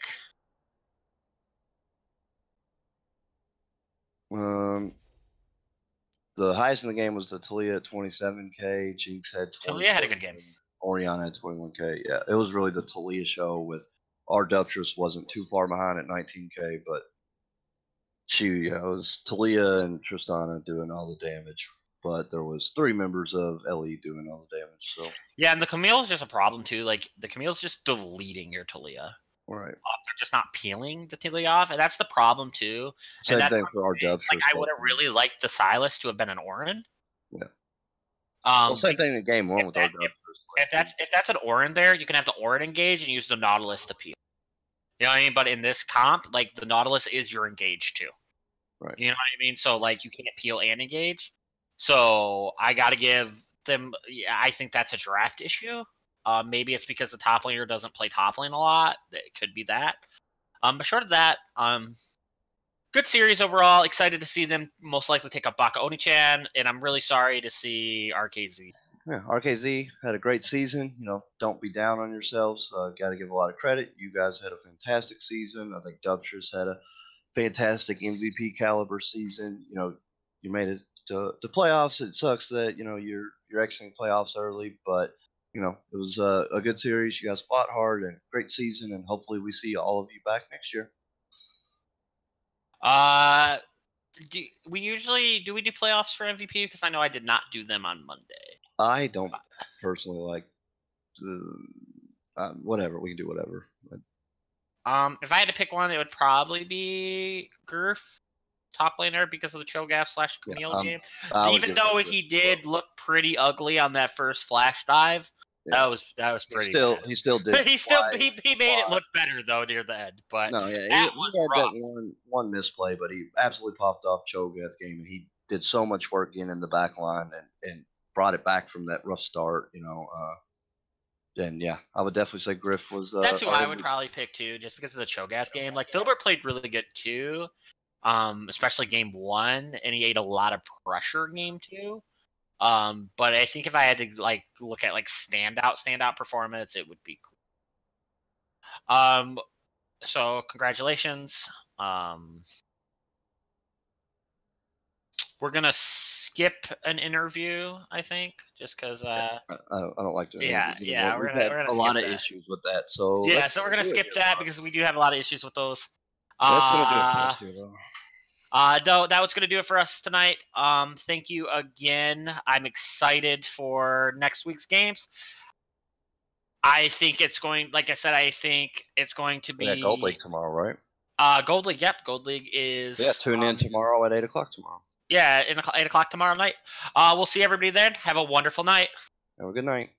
The highest in the game was the Talia at 27K. Jinx had 20. Talia had a good game. Orianna at 21K. Yeah, it was really the Talia show with our Duptress wasn't too far behind at 19K, but it was Talia and Tristana doing all the damage. But there was 3 members of LE doing all the damage. So yeah, and the Camille is just a problem too. Like, the Camille's just deleting your Talia. Right. They're just not peeling the Talia off, and that's the problem too. Same thing for our Dubs. Like, I would have really liked the Silas to have been an Orin. Yeah. Well, same thing in game 1 with our Dubs. If that's an Orin there, you can have the Orin engage and use the Nautilus to peel. You know what I mean? But in this comp, like, the Nautilus is your engage too. Right. You know what I mean? So, like, you can't peel and engage. So I got to give them. Yeah, I think that's a draft issue. Maybe it's because the top laner doesn't play top lane a lot. It could be that. But short of that, good series overall. Excited to see them most likely take up Baka Onichan, and I'm really sorry to see RKZ. Yeah, RKZ had a great season. Don't be down on yourselves. Got to give a lot of credit. You guys had a fantastic season. I think Dubsters had a fantastic MVP caliber season. You made it to playoffs. It sucks that you're exiting playoffs early, but it was a good series. You guys fought hard and great season, and hopefully we see all of you back next year. Do we do playoffs for MVP? Because I know I did not do them on Monday. I don't personally like whatever. We can do whatever. If I had to pick one, it would probably be Gurf, top laner, because of the Cho'Gath / Camille game. Even though he did look pretty ugly on that first flash dive, that was pretty. He still did. he made it look better though near the end. But no, yeah, that he had that one misplay, but he absolutely popped off Cho'Gath game, and he did so much work getting in the back line and brought it back from that rough start. And yeah, I would definitely say Griff was. That's who I would probably pick too, just because of the Cho'Gath game. Like, Filbert played really good too, especially game 1, and he ate a lot of pressure in game 2. But I think if I had to look at standout performance, it would be cool. So congratulations. We're gonna skip an interview, I think, just because. I don't like to. Yeah. We're gonna have a lot of issues with that. So yeah, so we're gonna skip that because we do have a lot of issues with those. That's gonna do it for us here, though. That was going to do it for us tonight. Thank you again. I'm excited for next week's games. I think it's going, like I said, to be Gold League tomorrow, right? Gold League, yep. Gold League is... Yeah, tune in tomorrow at 8 o'clock tomorrow. Yeah, 8 o'clock tomorrow night. We'll see everybody then. Have a wonderful night. Have a good night.